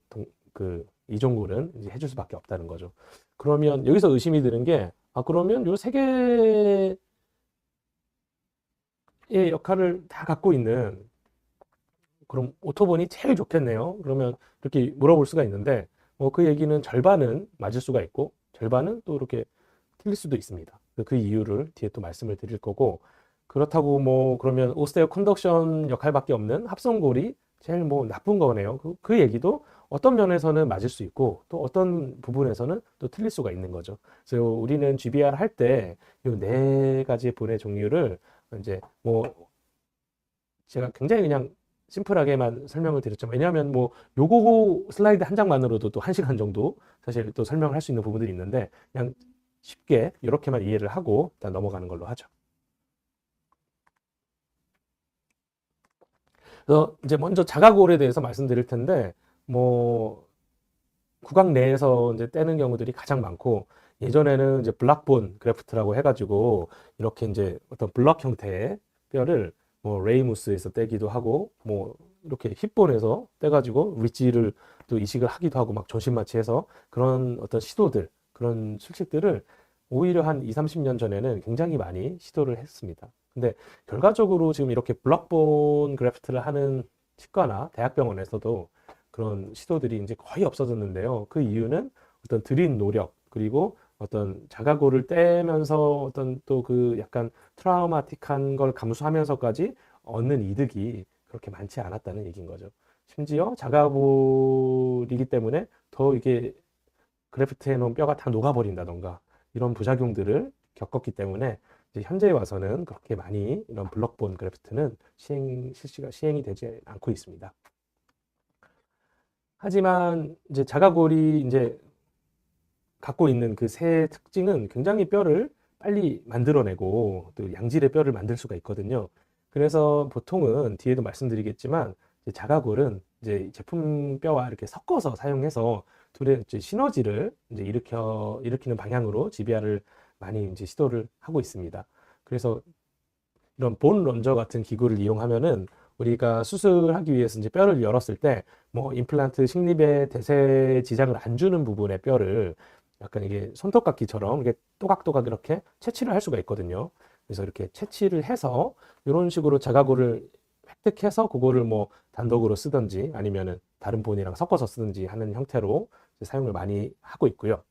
S1: 그 이종골은 이제 해줄 수밖에 없다는 거죠. 그러면 여기서 의심이 드는 게 그러면 요 세 개의 역할을 다 갖고 있는 그럼 오토본이 제일 좋겠네요. 그러면 이렇게 물어볼 수가 있는데 그 얘기는 절반은 맞을 수가 있고 절반은 또 이렇게 틀릴 수도 있습니다. 그 이유를 뒤에 또 말씀을 드릴 거고 그렇다고 뭐 그러면 오스테오 컨덕션 역할밖에 없는 합성골이 제일 뭐 나쁜 거네요. 그 얘기도 어떤 면에서는 맞을 수 있고 또 어떤 부분에서는 또 틀릴 수가 있는 거죠. 그래서 우리는 GBR 할 때 이 네 가지 본의 종류를 이제 뭐 제가 굉장히 그냥 심플하게만 설명을 드렸죠. 왜냐하면 뭐 요거 슬라이드 한 장만으로도 또 1시간 정도 사실 또 설명을 할 수 있는 부분들이 있는데 그냥 쉽게 이렇게만 이해를 하고 일단 넘어가는 걸로 하죠. 그래서 이제 먼저 자가골에 대해서 말씀드릴 텐데 뭐 구강 내에서 이제 떼는 경우들이 가장 많고 예전에는 이제 블락본 그래프트라고 해가지고 이렇게 이제 어떤 블럭 형태의 뼈를 뭐 레이무스에서 떼기도 하고 뭐 이렇게 힙본에서 떼가지고 위치를 또 이식을 하기도 하고 막 전신마취해서 그런 어떤 시도들 그런 수식들을 오히려 한 2, 30년 전에는 굉장히 많이 시도를 했습니다. 근데 결과적으로 지금 이렇게 블럭본 그래프트를 하는 치과나 대학병원에서도 그런 시도들이 이제 거의 없어졌는데요. 그 이유는 어떤 들인 노력 그리고 어떤 자가골을 떼면서 어떤 또 그 약간 트라우마틱한 걸 감수하면서까지 얻는 이득이 그렇게 많지 않았다는 얘기인 거죠. 심지어 자가골이기 때문에 더 이게 그래프트해 놓은 뼈가 다 녹아버린다던가 이런 부작용들을 겪었기 때문에 이제 현재에 와서는 그렇게 많이 이런 블럭본 그래프트는 실시가 시행이 되지 않고 있습니다. 하지만 이제 자가골이 이제 갖고 있는 그 새 특징은 굉장히 뼈를 빨리 만들어내고 또 양질의 뼈를 만들 수가 있거든요. 그래서 보통은 뒤에도 말씀드리겠지만 이제 자가골은 이제 제품 뼈와 이렇게 섞어서 사용해서 둘의 이제 시너지를 이제 일으키는 방향으로 GBR을 많이 이제 시도를 하고 있습니다. 그래서 이런 본 런저 같은 기구를 이용하면은 우리가 수술하기 위해서 이제 뼈를 열었을 때 뭐 임플란트 식립에 대세 지장을 안 주는 부분의 뼈를 약간 이게 손톱깎이처럼 이렇게 또각또각 이렇게 채취를 할 수가 있거든요. 그래서 이렇게 채취를 해서 이런 식으로 자가골을 획득해서 그거를 뭐 단독으로 쓰든지 아니면은 다른 본이랑 섞어서 쓰든지 하는 형태로 사용을 많이 하고 있고요.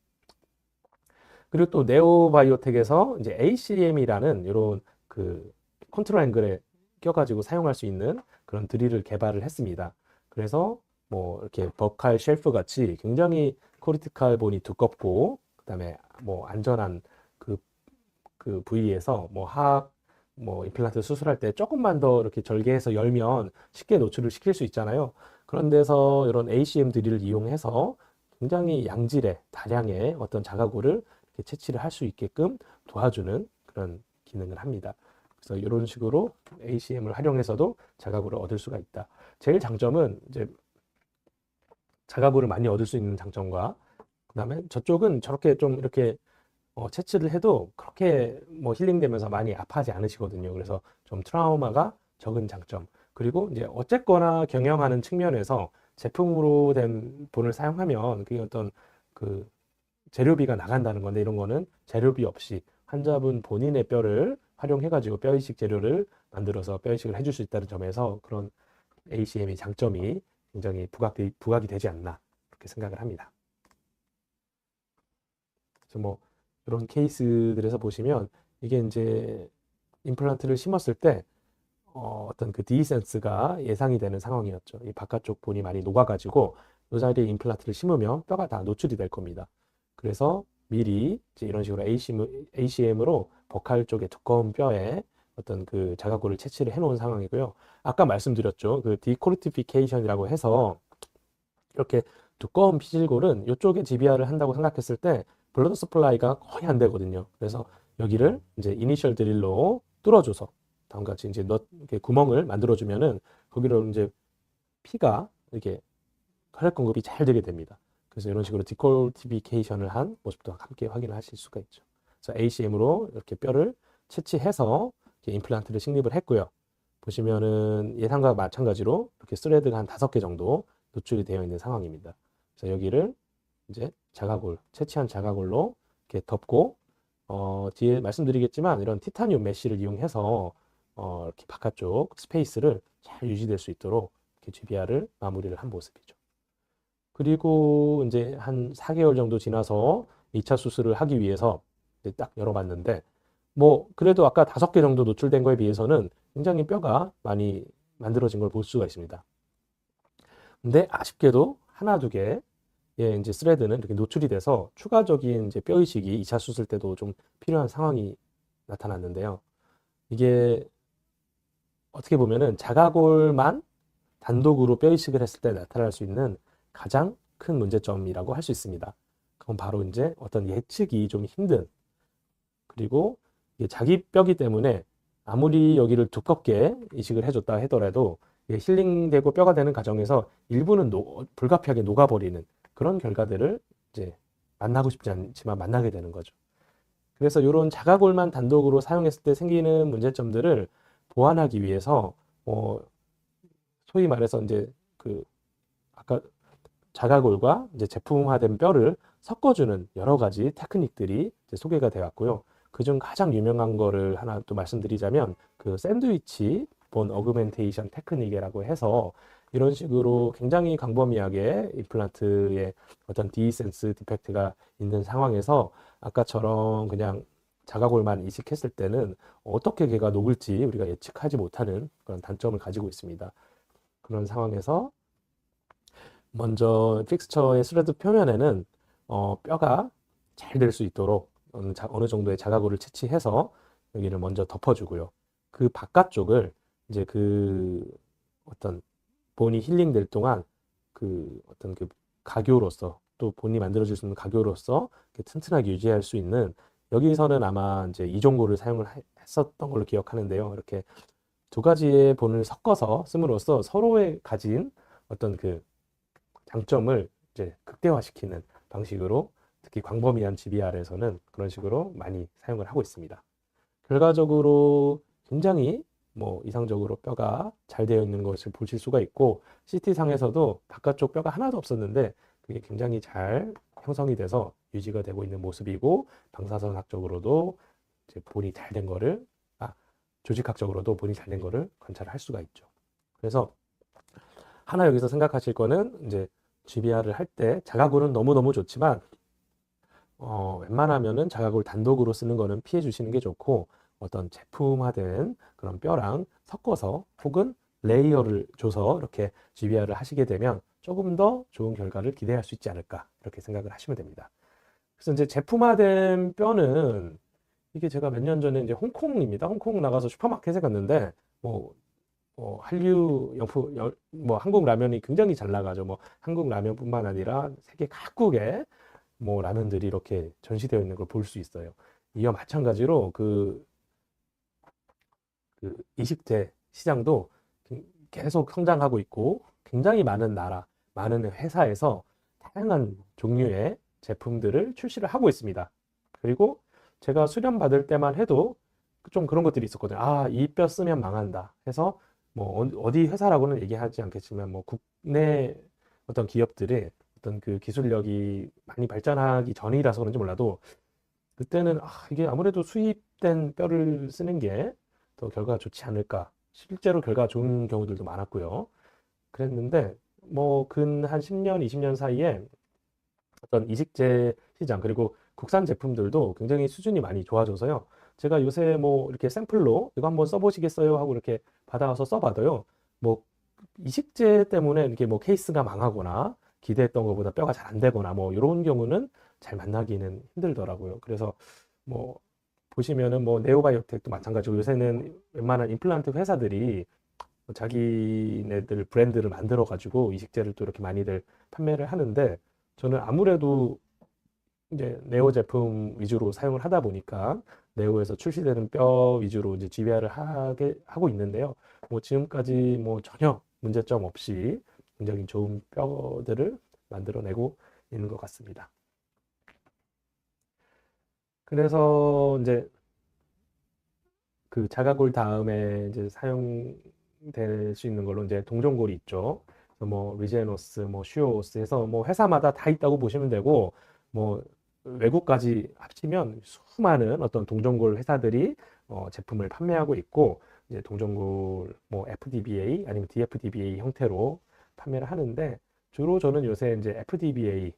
S1: 그리고 또 네오바이오텍에서 이제 ACM이라는 이런 그 컨트롤 앵글에 껴가지고 사용할 수 있는 그런 드릴을 개발을 했습니다. 그래서 뭐 이렇게 버칼 쉘프 같이 굉장히 코르티칼 본이 두껍고 그다음에 뭐 안전한 그 부위에서 뭐 임플란트 수술할 때 조금만 더 이렇게 절개해서 열면 쉽게 노출을 시킬 수 있잖아요. 그런 데서 이런 ACM 드릴을 이용해서 굉장히 양질의 다량의 어떤 자가골을 이렇게 채취를 할 수 있게끔 도와주는 그런 기능을 합니다. 그래서 이런 식으로 ACM을 활용해서도 자가골을 얻을 수가 있다. 제일 장점은 이제 자가골을 많이 얻을 수 있는 장점과 그다음에 저쪽은 저렇게 좀 이렇게 채취를 해도 그렇게 뭐 힐링되면서 많이 아파하지 않으시거든요. 그래서 좀 트라우마가 적은 장점. 그리고 이제 어쨌거나 경영하는 측면에서 제품으로 된 본을 사용하면 그게 어떤 그 재료비가 나간다는 건데 이런 거는 재료비 없이 환자분 본인의 뼈를 활용해가지고 뼈이식 재료를 만들어서 뼈이식을 해줄 수 있다는 점에서 그런 ACM의 장점이 굉장히 부각이 되지 않나 그렇게 생각을 합니다. 그래서 뭐 이런 케이스들에서 보시면 이게 이제 임플란트를 심었을 때 어떤 그 디센스가 예상이 되는 상황이었죠. 이 바깥쪽 본이 많이 녹아가지고 이 자리에 임플란트를 심으면 뼈가 다 노출이 될 겁니다. 그래서 미리 이제 이런 식으로 ACM으로 버칼 쪽의 두꺼운 뼈에 어떤 그 자가골을 채취를 해 놓은 상황이고요. 아까 말씀드렸죠. 그 디코르티피케이션이라고 해서 이렇게 두꺼운 피질골은 이쪽에 GBR을 한다고 생각했을 때 블러드 서플라이가 거의 안 되거든요. 그래서 여기를 이제 이니셜 드릴로 뚫어줘서 다음과 같이 이제 이렇게 구멍을 만들어주면은 거기로 이제 피가 이렇게 혈액 공급이 잘 되게 됩니다. 그래서 이런 식으로 디콜티피케이션을 한 모습도 함께 확인을 하실 수가 있죠. 그래서 ACM으로 이렇게 뼈를 채취해서 이렇게 임플란트를 식립을 했고요. 보시면은 예상과 마찬가지로 이렇게 스레드가 한 5개 정도 노출이 되어 있는 상황입니다. 그래서 여기를 이제 자가골, 채취한 자가골로 이렇게 덮고, 뒤에 말씀드리겠지만 이런 티타늄 메쉬를 이용해서 이렇게 바깥쪽 스페이스를 잘 유지될 수 있도록 이렇게 GBR을 마무리를 한 모습이죠. 그리고 이제 한 4개월 정도 지나서 2차 수술을 하기 위해서 이제 딱 열어봤는데, 뭐 그래도 아까 5개 정도 노출된 거에 비해서는 굉장히 뼈가 많이 만들어진 걸 볼 수가 있습니다. 근데 아쉽게도 하나, 두 개의 이제 스레드는 이렇게 노출이 돼서 추가적인 이제 뼈 이식이 2차 수술 때도 좀 필요한 상황이 나타났는데요. 이게 어떻게 보면은 자가골만 단독으로 뼈 이식을 했을 때 나타날 수 있는 가장 큰 문제점이라고 할 수 있습니다. 그건 바로 이제 어떤 예측이 좀 힘든, 그리고 이게 자기 뼈기 때문에 아무리 여기를 두껍게 이식을 해줬다 하더라도 힐링되고 뼈가 되는 과정에서 일부는 불가피하게 녹아버리는 그런 결과들을 이제 만나고 싶지 않지만 만나게 되는 거죠. 그래서 이런 자가골만 단독으로 사용했을 때 생기는 문제점들을 보완하기 위해서 소위 말해서 이제 그 아까 자가골과 이제 제품화된 뼈를 섞어주는 여러 가지 테크닉들이 이제 소개가 되어 왔고요. 그중 가장 유명한 거를 하나 또 말씀드리자면 그 샌드위치 본 어그멘테이션 테크닉이라고 해서 이런 식으로 굉장히 광범위하게 임플란트에 어떤 디센스 디펙트가 있는 상황에서 아까처럼 그냥 자가골만 이식했을 때는 어떻게 걔가 녹을지 우리가 예측하지 못하는 그런 단점을 가지고 있습니다. 그런 상황에서 먼저 픽스처의 스레드 표면에는 뼈가 잘 될 수 있도록 어느 정도의 자가골을 채취해서 여기를 먼저 덮어주고요. 그 바깥쪽을 이제 그 어떤 본이 힐링될 동안 그 어떤 그 가교로서 또 본이 만들어질 수 있는 가교로서 튼튼하게 유지할 수 있는, 여기서는 아마 이제 이종고를 사용을 했었던 걸로 기억하는데요. 이렇게 두 가지의 본을 섞어서 씀으로써 서로의 가진 어떤 그 장점을 이제 극대화시키는 방식으로 특히 광범위한 GBR에서는 그런 식으로 많이 사용을 하고 있습니다. 결과적으로 굉장히 뭐 이상적으로 뼈가 잘 되어 있는 것을 보실 수가 있고, CT상에서도 바깥쪽 뼈가 하나도 없었는데 그게 굉장히 잘 형성이 돼서 유지가 되고 있는 모습이고, 방사선학적으로도 이제 본이 잘 된 거를 조직학적으로도 본이 잘 된 거를 관찰할 수가 있죠. 그래서 하나 여기서 생각하실 거는 이제 GBR을 할 때 자가골은 너무너무 좋지만 웬만하면은 자가골 단독으로 쓰는 거는 피해 주시는 게 좋고, 어떤 제품화된 그런 뼈랑 섞어서 혹은 레이어를 줘서 이렇게 GBR을 하시게 되면 조금 더 좋은 결과를 기대할 수 있지 않을까, 이렇게 생각을 하시면 됩니다. 그래서 이제 제품화된 뼈는 이게 제가 몇 년 전에 이제 홍콩입니다. 홍콩 나가서 슈퍼마켓에 갔는데 한류 영품, 뭐 한국 라면이 굉장히 잘 나가죠. 뭐 한국 라면뿐만 아니라 세계 각국의 뭐 라면들이 이렇게 전시되어 있는 걸 볼 수 있어요. 이와 마찬가지로 그 이식제 시장도 계속 성장하고 있고, 굉장히 많은 나라, 많은 회사에서 다양한 종류의 제품들을 출시를 하고 있습니다. 그리고 제가 수련 받을 때만 해도 좀 그런 것들이 있었거든요. 이 뼈 쓰면 망한다 해서 뭐 어디 회사라고는 얘기하지 않겠지만 뭐 국내 어떤 기업들의 어떤 그 기술력이 많이 발전하기 전이라서 그런지 몰라도 그때는 이게 아무래도 수입된 뼈를 쓰는 게 더 결과가 좋지 않을까, 실제로 결과가 좋은 경우들도 많았고요. 그랬는데 뭐 근 한 10년, 20년 사이에 어떤 이식제 시장 그리고 국산 제품들도 굉장히 수준이 많이 좋아져서요. 제가 요새 뭐 이렇게 샘플로 이거 한번 써보시겠어요 하고 이렇게 받아와서 써봐도요. 뭐 이식제 때문에 이렇게 뭐 케이스가 망하거나 기대했던 것보다 뼈가 잘 안 되거나 뭐 이런 경우는 잘 만나기는 힘들더라고요. 그래서 뭐 보시면은 뭐 네오바이오텍도 마찬가지고 요새는 웬만한 임플란트 회사들이 자기네들 브랜드를 만들어 가지고 이식제를 또 이렇게 많이들 판매를 하는데 저는 아무래도 이제 네오 제품 위주로 사용을 하다 보니까 네오에서 출시되는 뼈 위주로 이제 GBR을 하고 있는데요. 뭐 지금까지 뭐 전혀 문제점 없이 굉장히 좋은 뼈들을 만들어내고 있는 것 같습니다. 그래서 이제 그 자가골 다음에 이제 사용될 수 있는 걸로 이제 동종골이 있죠. 그래서 뭐 리제노스, 뭐 슈오스 해서 뭐 회사마다 다 있다고 보시면 되고 뭐 외국까지 합치면 수많은 어떤 동종골 회사들이 제품을 판매하고 있고 이제 동종골 뭐 FDBA 아니면 DFDBA 형태로 판매를 하는데 주로 저는 요새 이제 FDBA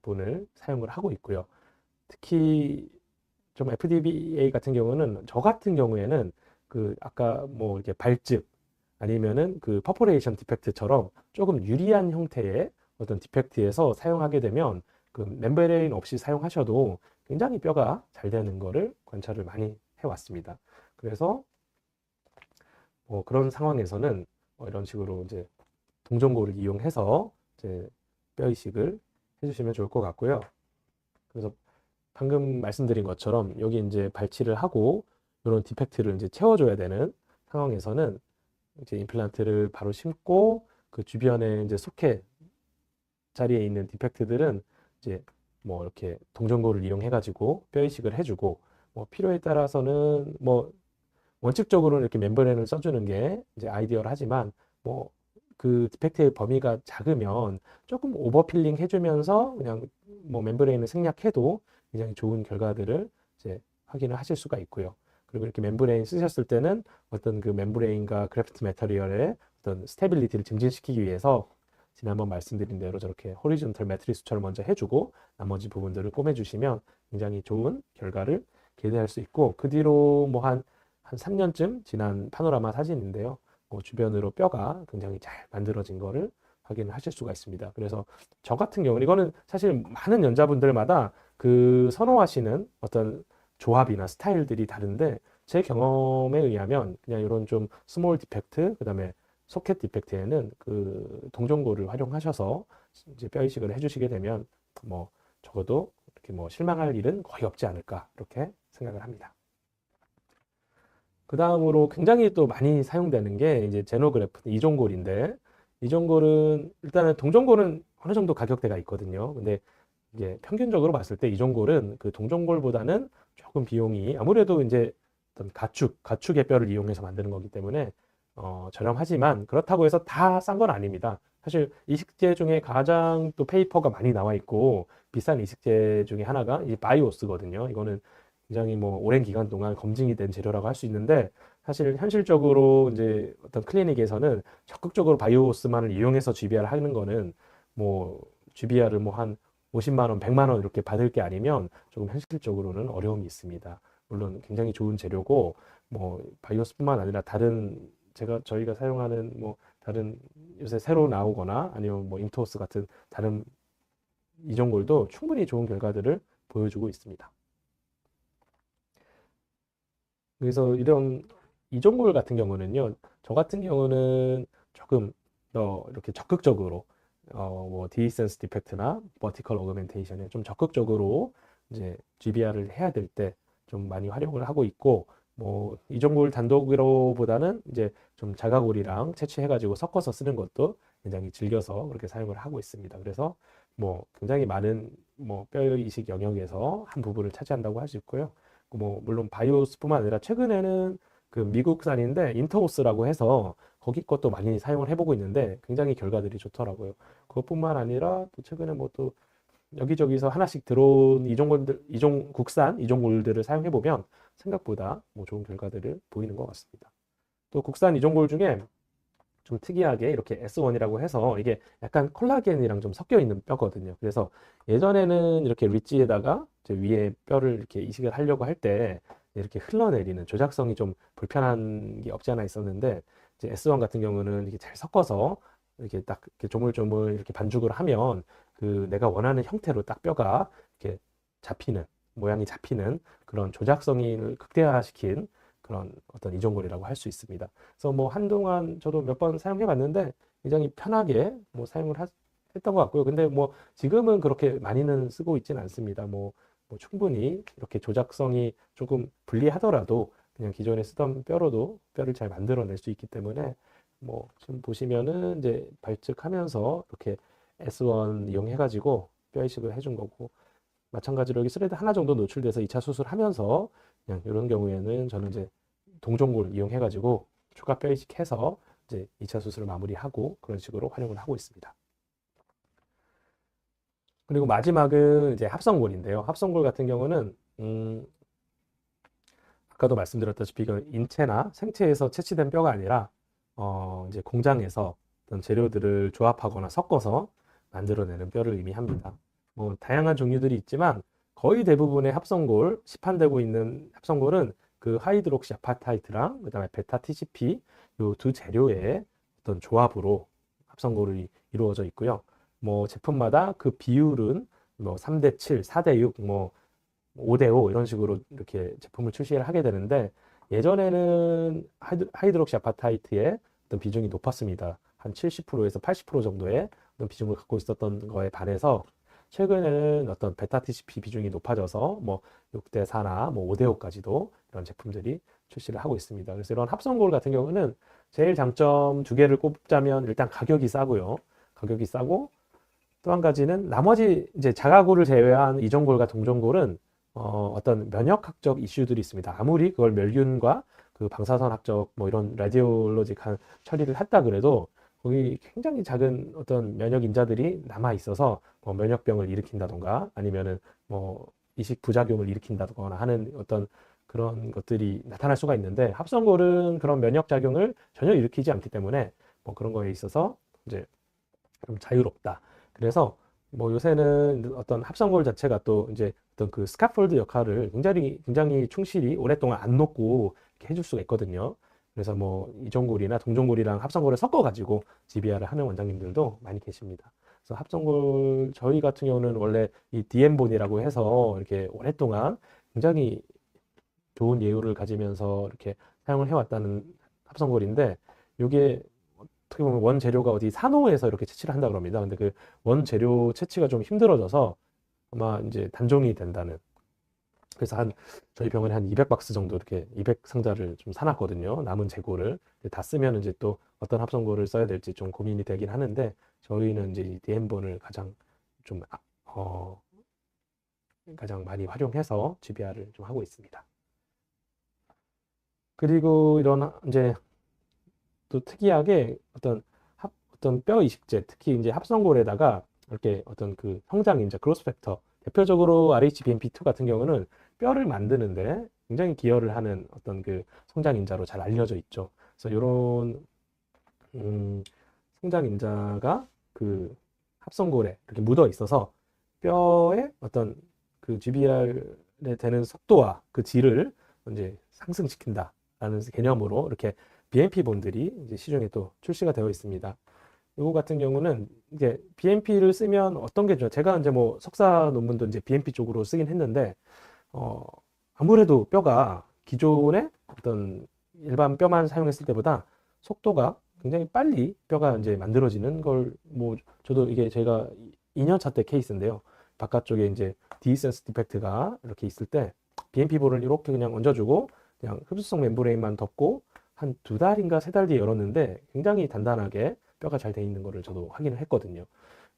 S1: 분을 사용을 하고 있고요. 특히 좀 FDBA 같은 경우는 저 같은 경우에는 그 아까 뭐 이렇게 발집 아니면은 그 퍼포레이션 디펙트처럼 조금 유리한 형태의 어떤 디펙트에서 사용하게 되면 그 멤브레인 없이 사용하셔도 굉장히 뼈가 잘 되는 거를 관찰을 많이 해왔습니다. 그래서 뭐 그런 상황에서는 이런 식으로 이제 동종골을 이용해서 이제 뼈 이식을 해주시면 좋을 것 같고요. 그래서 방금 말씀드린 것처럼 여기 이제 발치를 하고 이런 디펙트를 이제 채워줘야 되는 상황에서는 이제 임플란트를 바로 심고 그 주변에 이제 소켓 자리에 있는 디펙트들은 이제 뭐 이렇게 동전골을 이용해 가지고 뼈 이식을 해주고 뭐 필요에 따라서는 뭐 원칙적으로는 이렇게 멤브레인을 써주는 게 이제 아이디어하지만 뭐 그 디펙트의 범위가 작으면 조금 오버필링 해주면서 그냥 뭐 멤브레인을 생략해도 굉장히 좋은 결과들을 이제 확인을 하실 수가 있고요. 그리고 이렇게 멤브레인 쓰셨을 때는 어떤 그 멤브레인과 그래프트 매터리얼의 어떤 스테빌리티를 증진시키기 위해서 지난번 말씀드린 대로 저렇게 호리존털 매트리스처럼 먼저 해주고 나머지 부분들을 꼬매주시면 굉장히 좋은 결과를 기대할 수 있고 그 뒤로 뭐 한 3년쯤 지난 파노라마 사진인데요. 주변으로 뼈가 굉장히 잘 만들어진 거를 확인하실 수가 있습니다. 그래서 저 같은 경우는 이거는 사실 많은 연자분들마다 그 선호하시는 어떤 조합이나 스타일들이 다른데 제 경험에 의하면 그냥 이런 좀 스몰 디펙트 그다음에 소켓 디펙트에는 그 동종골을 활용하셔서 이제 뼈 이식을 해주시게 되면 뭐 적어도 이렇게 뭐 실망할 일은 거의 없지 않을까 이렇게 생각을 합니다. 그 다음으로 굉장히 또 많이 사용되는 게 이제 제노그래프 이종골인데 이종골은 일단은 동종골은 어느 정도 가격대가 있거든요. 근데 이게 평균적으로 봤을 때 이종골은 그 동종골보다는 조금 비용이 아무래도 이제 어떤 가축의 뼈를 이용해서 만드는 거기 때문에 저렴하지만 그렇다고 해서 다 싼 건 아닙니다. 사실 이식제 중에 가장 또 페이퍼가 많이 나와 있고 비싼 이식제 중에 하나가 이 바이오스거든요. 이거는 굉장히 뭐 오랜 기간 동안 검증이 된 재료라고 할 수 있는데 사실 현실적으로 이제 어떤 클리닉에서는 적극적으로 바이오스만을 이용해서 GBR 하는 거는 뭐 GBR을 뭐 한 50만 원, 100만 원 이렇게 받을 게 아니면 조금 현실적으로는 어려움이 있습니다. 물론 굉장히 좋은 재료고 뭐 바이오스뿐만 아니라 다른 저희가 사용하는 뭐 다른 요새 새로 나오거나 아니면 뭐 인토스 같은 다른 이종골도 충분히 좋은 결과들을 보여주고 있습니다. 그래서 이런 이종골 같은 경우는요, 저 같은 경우는 조금 더 이렇게 적극적으로 뭐 디센스 디펙트나 버티컬 어그멘테이션에 좀 적극적으로 이제 GBR을 해야 될 때 좀 많이 활용을 하고 있고 뭐 이종골 단독으로보다는 이제 좀 자가골이랑 채취해가지고 섞어서 쓰는 것도 굉장히 즐겨서 그렇게 사용을 하고 있습니다. 그래서 뭐 굉장히 많은 뭐 뼈 이식 영역에서 한 부분을 차지한다고 할 수 있고요. 뭐 물론 바이오스뿐만 아니라 최근에는 그 미국산인데 인터오스라고 해서 거기 것도 많이 사용을 해보고 있는데 굉장히 결과들이 좋더라고요. 그것뿐만 아니라 또 최근에 뭐 또 여기저기서 하나씩 들어온 국산 이종골들을 사용해 보면 생각보다 뭐 좋은 결과들을 보이는 것 같습니다. 또 국산 이종골 중에 좀 특이하게 이렇게 S1이라고 해서 이게 약간 콜라겐이랑 좀 섞여 있는 뼈거든요. 그래서 예전에는 이렇게 리지에다가 이제 위에 뼈를 이렇게 이식을 하려고 할 때 이렇게 흘러내리는 조작성이 좀 불편한 게 없지 않아 있었는데 이제 S1 같은 경우는 이렇게 잘 섞어서 이렇게 딱 이렇게 조물조물 이렇게 반죽을 하면 그 내가 원하는 형태로 딱 뼈가 이렇게 잡히는 모양이 잡히는 그런 조작성을 극대화시킨 그런 어떤 이종골이라고 할 수 있습니다. 그래서 뭐 한동안 저도 몇 번 사용해 봤는데 굉장히 편하게 뭐 했던 것 같고요. 근데 뭐 지금은 그렇게 많이는 쓰고 있지는 않습니다. 뭐 충분히 이렇게 조작성이 조금 불리하더라도 그냥 기존에 쓰던 뼈로도 뼈를 잘 만들어낼 수 있기 때문에 뭐 지금 보시면은 이제 발측하면서 이렇게 S1 이용해가지고 뼈 이식을 해준 거고, 마찬가지로 여기 스레드 하나 정도 노출돼서 2차 수술하면서 그냥 이런 경우에는 저는 이제 동종골 이용해가지고 추가 뼈 이식해서 이제 2차 수술을 마무리하고 그런 식으로 활용을 하고 있습니다. 그리고 마지막은 이제 합성골인데요. 합성골 같은 경우는 아까도 말씀드렸다시피 이건 인체나 생체에서 채취된 뼈가 아니라 이제 공장에서 어떤 재료들을 조합하거나 섞어서 만들어내는 뼈를 의미합니다. 뭐 다양한 종류들이 있지만 거의 대부분의 합성골, 시판되고 있는 합성골은 그 하이드록시 아파타이트랑 그다음에 베타 TCP 요 두 재료의 어떤 조합으로 합성골이 이루어져 있고요. 뭐 제품마다 그 비율은 뭐 3대 7, 4대 6, 뭐 5대 5 이런 식으로 이렇게 제품을 출시를 하게 되는데, 예전에는 하이드록시 아파타이트의 어떤 비중이 높았습니다. 한 70%에서 80% 정도의 어떤 비중을 갖고 있었던 거에 반해서 최근에는 어떤 베타 TCP 비중이 높아져서 뭐 6대 4나 뭐 5대 5까지도 이런 제품들이 출시를 하고 있습니다. 그래서 이런 합성골 같은 경우는 제일 장점 두 개를 꼽자면 일단 가격이 싸고요. 가격이 싸고 또 한 가지는 나머지 이제 자가골을 제외한 이종골과 동종골은 어떤 면역학적 이슈들이 있습니다. 아무리 그걸 멸균과 그 방사선학적 뭐 이런 라디올로직한 처리를 했다 그래도 거기 굉장히 작은 어떤 면역 인자들이 남아 있어서 뭐 면역병을 일으킨다던가 아니면은 뭐 이식 부작용을 일으킨다거나 하는 어떤 그런 것들이 나타날 수가 있는데, 합성골은 그런 면역 작용을 전혀 일으키지 않기 때문에 뭐 그런 거에 있어서 이제 좀 자유롭다. 그래서 뭐 요새는 어떤 합성골 자체가 또 이제 어떤 그 스카폴드 역할을 굉장히 충실히 오랫동안 안 녹고 이렇게 해줄 수가 있거든요. 그래서 뭐 이종골이나 동종골이랑 합성골을 섞어가지고 GBR을 하는 원장님들도 많이 계십니다. 그래서 합성골 저희 같은 경우는 원래 이 DM본이라고 해서 이렇게 오랫동안 굉장히 좋은 예우를 가지면서 이렇게 사용을 해왔다는 합성골인데, 이게 어떻게 보면 원재료가 어디 산호에서 이렇게 채취를 한다 그럽니다. 근데 그 원재료 채취가 좀 힘들어져서 아마 이제 단종이 된다는. 그래서 저희 병원에 한 200박스 정도 이렇게 200상자를 좀 사놨거든요. 남은 재고를. 다 쓰면 이제 또 어떤 합성고를 써야 될지 좀 고민이 되긴 하는데, 저희는 이제 이 DM본을 좀, 가장 많이 활용해서 GBR을 좀 하고 있습니다. 그리고 이런 이제 또 특이하게 어떤 뼈 이식제, 특히 이제 합성골에다가 이렇게 어떤 그 성장 인자, 그로스 팩터, 대표적으로 RHBMP2 같은 경우는 뼈를 만드는데 굉장히 기여를 하는 어떤 그 성장 인자로 잘 알려져 있죠. 그래서 이런 성장 인자가 그 합성골에 이렇게 묻어 있어서 뼈의 어떤 그 GBR에 되는 속도와 그 질을 이제 상승시킨다라는 개념으로 이렇게 BMP 본들이 이제 시중에 또 출시가 되어 있습니다. 이거 같은 경우는 이제 BMP를 쓰면 어떤 게 좋아요? 제가 이제 뭐 석사 논문도 이제 BMP 쪽으로 쓰긴 했는데, 아무래도 뼈가 기존의 어떤 일반 뼈만 사용했을 때보다 속도가 굉장히 빨리 뼈가 이제 만들어지는 걸, 뭐 저도 이게 제가 2년차 때 케이스인데요. 바깥쪽에 이제 디센스 디펙트가 이렇게 있을 때 BMP 볼을 이렇게 그냥 얹어주고 그냥 흡수성 멤브레인만 덮고 한 2달인가 3달 뒤에 열었는데 굉장히 단단하게 뼈가 잘 돼 있는 거를 저도 확인을 했거든요.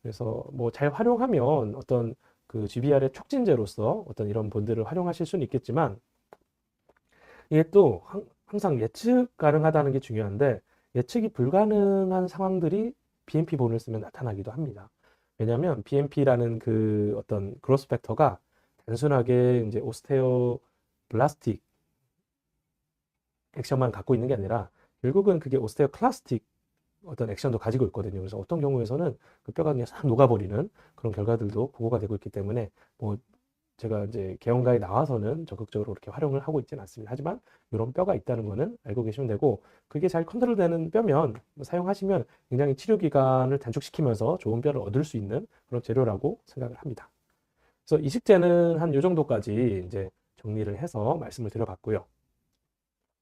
S1: 그래서 뭐 잘 활용하면 어떤 그 GBR의 촉진제로서 어떤 이런 본들을 활용하실 수는 있겠지만, 이게 또 항상 예측 가능하다는 게 중요한데, 예측이 불가능한 상황들이 BMP 본을 쓰면 나타나기도 합니다. 왜냐하면 BMP라는 그 어떤 그로스 팩터가 단순하게 이제 오스테오 블라스틱 액션만 갖고 있는 게 아니라 결국은 그게 오스테오 클라스틱 어떤 액션도 가지고 있거든요. 그래서 어떤 경우에서는 그 뼈가 그냥 싹 녹아버리는 그런 결과들도 보고가 되고 있기 때문에, 뭐 제가 이제 개원가에 나와서는 적극적으로 그렇게 활용을 하고 있지는 않습니다. 하지만 이런 뼈가 있다는 거는 알고 계시면 되고, 그게 잘 컨트롤되는 뼈면 사용하시면 굉장히 치료 기간을 단축시키면서 좋은 뼈를 얻을 수 있는 그런 재료라고 생각을 합니다. 그래서 이식제는 한 요 정도까지 이제 정리를 해서 말씀을 드려봤고요.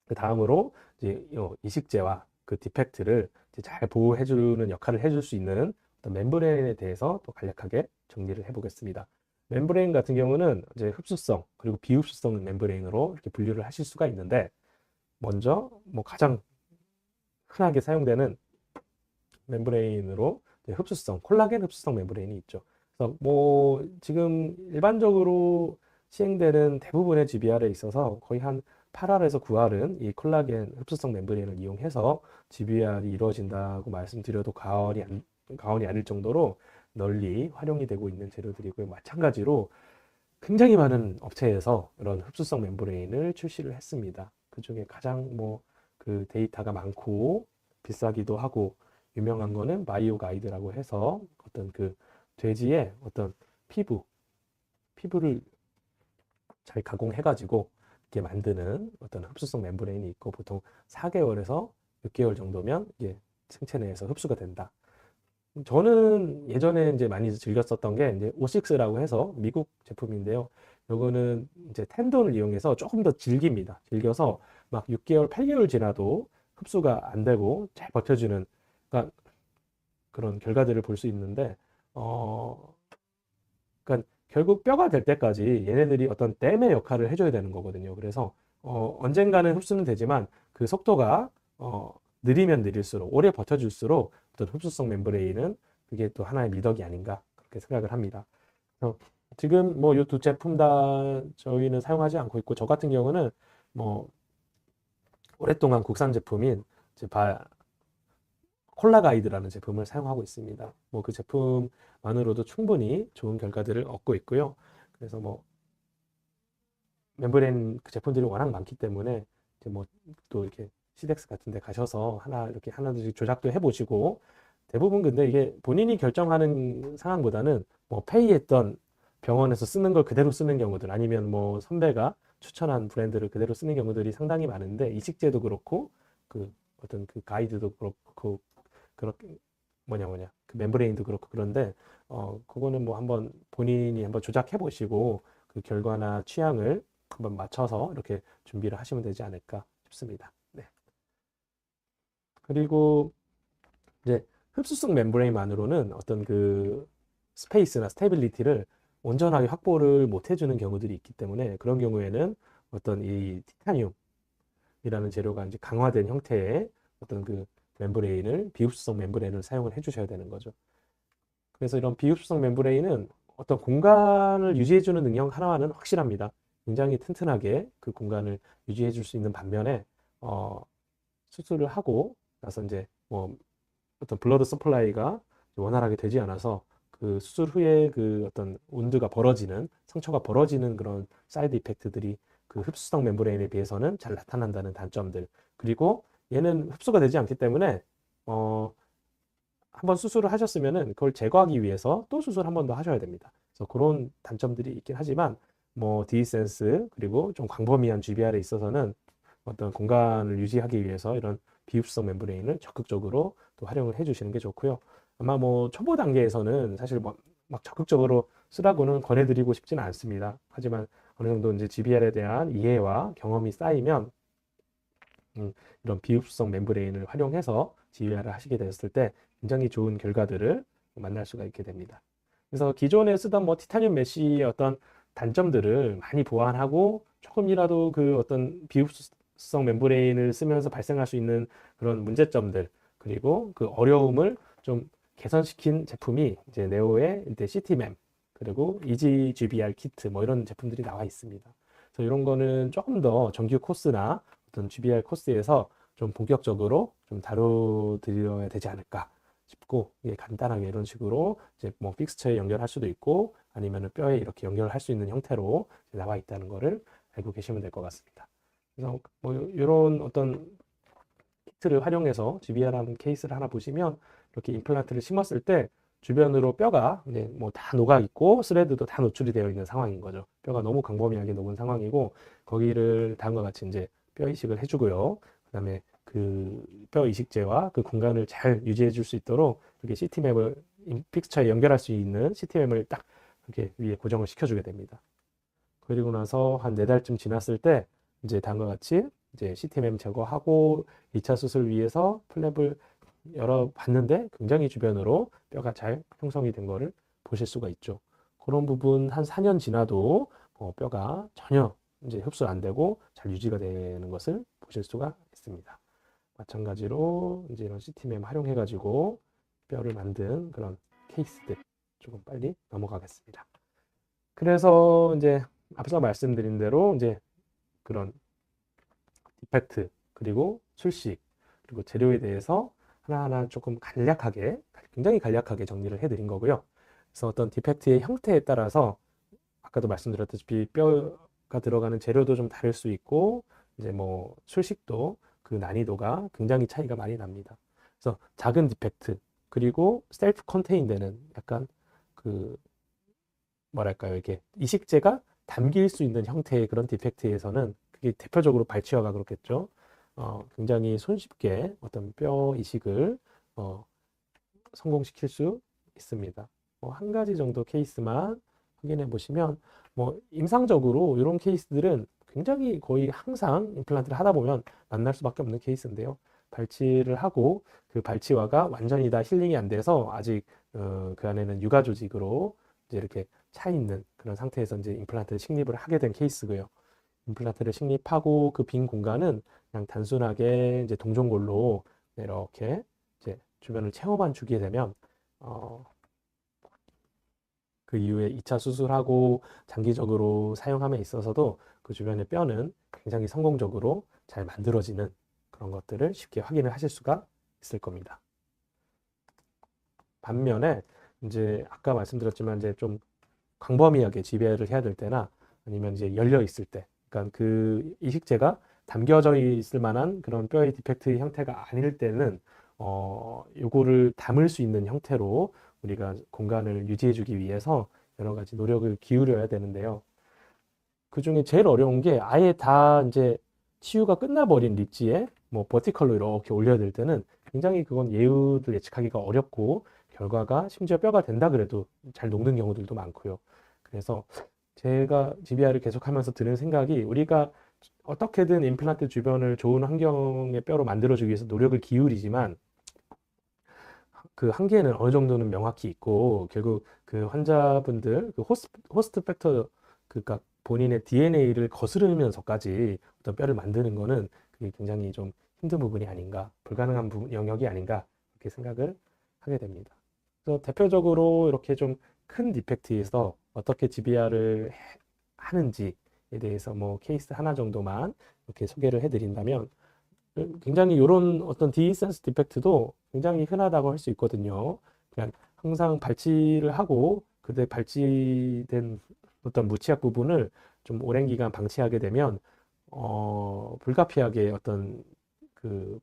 S1: 그 다음으로 이제 이식제와 그 디펙트를 이제 잘 보호해주는 역할을 해줄 수 있는 어떤 멤브레인에 대해서 또 간략하게 정리를 해보겠습니다. 멤브레인 같은 경우는 이제 흡수성 그리고 비흡수성 멤브레인으로 이렇게 분류를 하실 수가 있는데, 먼저 뭐 가장 흔하게 사용되는 멤브레인으로 흡수성, 콜라겐 흡수성 멤브레인이 있죠. 그래서 뭐 지금 일반적으로 시행되는 대부분의 GBR에 있어서 거의 한 8R에서 9R은 이 콜라겐 흡수성 멤브레인을 이용해서 GBR이 이루어진다고 말씀드려도 과언이 아닐 정도로 널리 활용이 되고 있는 재료들이고요. 마찬가지로 굉장히 많은 업체에서 이런 흡수성 멤브레인을 출시를 했습니다. 그 중에 가장 뭐 그 데이터가 많고 비싸기도 하고 유명한 거는 바이오 가이드라고 해서 어떤 그 돼지의 어떤 피부를 잘 가공해가지고 이렇게 만드는 어떤 흡수성 멤브레인이 있고, 보통 4개월에서 6개월 정도면 이게 생체 내에서 흡수가 된다. 저는 예전에 이제 많이 즐겼었던 게 이제 O6라고 해서 미국 제품인데요. 요거는 이제 텐돈을 이용해서 조금 더 질겨서 막 6개월, 8개월 지나도 흡수가 안 되고 잘 버텨주는, 그러니까 그런 결과들을 볼 수 있는데, 그러니까 결국 뼈가 될 때까지 얘네들이 어떤 댐의 역할을 해줘야 되는 거거든요. 그래서 언젠가는 흡수는 되지만 그 속도가 느리면 느릴수록, 오래 버텨줄수록 어떤 흡수성 멤브레인은 그게 또 하나의 미덕이 아닌가 그렇게 생각을 합니다. 그래서 지금 뭐 이 두 제품 다 저희는 사용하지 않고 있고, 저 같은 경우는 뭐 오랫동안 국산 제품인 이제 콜라가이드라는 제품을 사용하고 있습니다. 뭐 그 제품만으로도 충분히 좋은 결과들을 얻고 있고요. 그래서 뭐 멤브레인 그 제품들이 워낙 많기 때문에 이제 뭐 또 이렇게 시덱스 같은 데 가셔서 이렇게 하나씩 조작도 해보시고, 대부분 근데 이게 본인이 결정하는 상황보다는 뭐 페이했던 병원에서 쓰는 걸 그대로 쓰는 경우들, 아니면 뭐 선배가 추천한 브랜드를 그대로 쓰는 경우들이 상당히 많은데, 이식제도 그렇고 그 어떤 그 가이드도 그렇고 그렇게 그 멤브레인도 그렇고, 그런데 그거는 뭐 한번 본인이 한번 조작해 보시고 그 결과나 취향을 한번 맞춰서 이렇게 준비를 하시면 되지 않을까 싶습니다. 네. 그리고 이제 흡수성 멤브레인만으로는 어떤 그 스페이스나 스테빌리티를 온전하게 확보를 못 해주는 경우들이 있기 때문에, 그런 경우에는 어떤 이 티타늄이라는 재료가 이제 강화된 형태의 어떤 그 멤브레인을, 비흡수성 멤브레인을 사용을 해주셔야 되는 거죠. 그래서 이런 비흡수성 멤브레인은 어떤 공간을 유지해주는 능력 하나는 확실합니다. 굉장히 튼튼하게 그 공간을 유지해줄 수 있는 반면에 수술을 하고 나서 이제 뭐 어떤 블러드 서플라이가 원활하게 되지 않아서 그 수술 후에 그 어떤 운드가 벌어지는, 상처가 벌어지는 그런 사이드 이펙트들이 그 흡수성 멤브레인에 비해서는 잘 나타난다는 단점들, 그리고 얘는 흡수가 되지 않기 때문에 한번 수술을 하셨으면은 그걸 제거하기 위해서 또 수술 한 번 더 하셔야 됩니다. 그래서 그런 단점들이 있긴 하지만 뭐 디센스 그리고 좀 광범위한 GBR에 있어서는 어떤 공간을 유지하기 위해서 이런 비흡수성 멤브레인을 적극적으로 또 활용을 해주시는 게 좋고요. 아마 뭐 초보 단계에서는 사실 막 적극적으로 쓰라고는 권해드리고 싶지는 않습니다. 하지만 어느 정도 이제 GBR에 대한 이해와 경험이 쌓이면 이런 비흡수성 멤브레인을 활용해서 GBR을 하시게 됐을 때 굉장히 좋은 결과들을 만날 수가 있게 됩니다. 그래서 기존에 쓰던 뭐 티타늄 메쉬의 어떤 단점들을 많이 보완하고, 조금이라도 그 어떤 비흡수성 멤브레인을 쓰면서 발생할 수 있는 그런 문제점들, 그리고 그 어려움을 좀 개선시킨 제품이 이제 네오의 이제 CTMEM 그리고 이지 GBR 키트 뭐 이런 제품들이 나와 있습니다. 그래서 이런 거는 조금 더 정규 코스나 어떤 GBR 코스에서 좀 본격적으로 좀 다뤄드려야 되지 않을까 싶고, 이게 간단하게 이런 식으로 이제 뭐 픽스처에 연결할 수도 있고 아니면은 뼈에 이렇게 연결할 수 있는 형태로 나와 있다는 거를 알고 계시면 될 것 같습니다. 그래서 뭐 이런 어떤 키트를 활용해서 GBR하는 케이스를 하나 보시면, 이렇게 임플란트를 심었을 때 주변으로 뼈가 이제 뭐 다 녹아 있고 스레드도 다 노출이 되어 있는 상황인 거죠. 뼈가 너무 광범위하게 녹은 상황이고, 거기를 다음과 같이 이제 뼈 이식을 해주고요. 그다음에 그 뼈 이식제와 그 공간을 잘 유지해 줄 수 있도록 이렇게 CT맵을 픽스처에 연결할 수 있는 CT맵을 딱 이렇게 위에 고정을 시켜주게 됩니다. 그리고 나서 한 4달쯤 지났을 때 이제 다음과 같이 이제 CTMM 제거하고 2차 수술 위해서 플랩을 열어봤는데 굉장히 주변으로 뼈가 잘 형성이 된 거를 보실 수가 있죠. 그런 부분 한 4년 지나도 뼈가 전혀 이제 흡수 안 되고 잘 유지가 되는 것을 보실 수가 있습니다. 마찬가지로 이제 이런 CTMM 활용해가지고 뼈를 만든 그런 케이스들 조금 빨리 넘어가겠습니다. 그래서 이제 앞서 말씀드린 대로 이제 그런 디펙트 그리고 출식 그리고 재료에 대해서 하나하나 조금 간략하게 굉장히 간략하게 정리를 해드린 거고요. 그래서 어떤 디펙트의 형태에 따라서 아까도 말씀드렸다시피 뼈가 들어가는 재료도 좀 다를 수 있고 이제 뭐 출식도 그 난이도가 굉장히 차이가 많이 납니다. 그래서 작은 디펙트 그리고 셀프 컨테인 되는 약간 그 뭐랄까요 이렇게 이식제가 담길 수 있는 형태의 그런 디펙트에서는 그게 대표적으로 발치와가 그렇겠죠. 굉장히 손쉽게 어떤 뼈 이식을 성공시킬 수 있습니다. 한 가지 정도 케이스만 확인해 보시면 임상적으로 이런 케이스들은 굉장히 거의 항상 임플란트를 하다 보면 만날 수밖에 없는 케이스인데요. 발치를 하고 그 발치와가 완전히 다 힐링이 안 돼서 아직 그 안에는 유가 조직으로 이제 이렇게 차 있는 그런 상태에서 이제 임플란트를 식립을 하게 된 케이스고요. 임플란트를 식립하고 그 빈 공간은 그냥 단순하게 이제 동종골로 이렇게 이제 주변을 채워만 주게 되면 그 이후에 2차 수술하고 장기적으로 사용함에 있어서도 그 주변의 뼈는 굉장히 성공적으로 잘 만들어지는 그런 것들을 쉽게 확인을 하실 수가 있을 겁니다. 반면에 이제 아까 말씀드렸지만 이제 좀 광범위하게 지배를 해야 될 때나 아니면 이제 열려 있을 때, 그러니까 그 이식제가 담겨져 있을 만한 그런 뼈의 디펙트 형태가 아닐 때는 요거를 담을 수 있는 형태로 우리가 공간을 유지해주기 위해서 여러 가지 노력을 기울여야 되는데요. 그 중에 제일 어려운 게 아예 다 이제 치유가 끝나버린 립지에 뭐 버티컬로 이렇게 올려야 될 때는 굉장히 그건 예후를 예측하기가 어렵고 결과가 심지어 뼈가 된다 그래도 잘 녹는 경우들도 많고요. 그래서 제가 GBR을 계속하면서 드는 생각이 우리가 어떻게든 임플란트 주변을 좋은 환경의 뼈로 만들어주기 위해서 노력을 기울이지만 그 한계는 어느 정도는 명확히 있고 결국 그 환자분들 그 호스트 팩터 그니까 본인의 DNA를 거스르면서까지 어떤 뼈를 만드는 거는 그게 굉장히 좀 힘든 부분이 아닌가 불가능한 영역이 아닌가 그렇게 생각을 하게 됩니다. 그래서 대표적으로 이렇게 좀 큰 디펙트에서 어떻게 GBR을 하는지에 대해서 뭐 케이스 하나 정도만 이렇게 소개를 해드린다면 굉장히 이런 어떤 디센스 디펙트도 굉장히 흔하다고 할 수 있거든요. 그냥 항상 발치를 하고 그때 발치된 어떤 무치약 부분을 좀 오랜 기간 방치하게 되면 불가피하게 어떤 그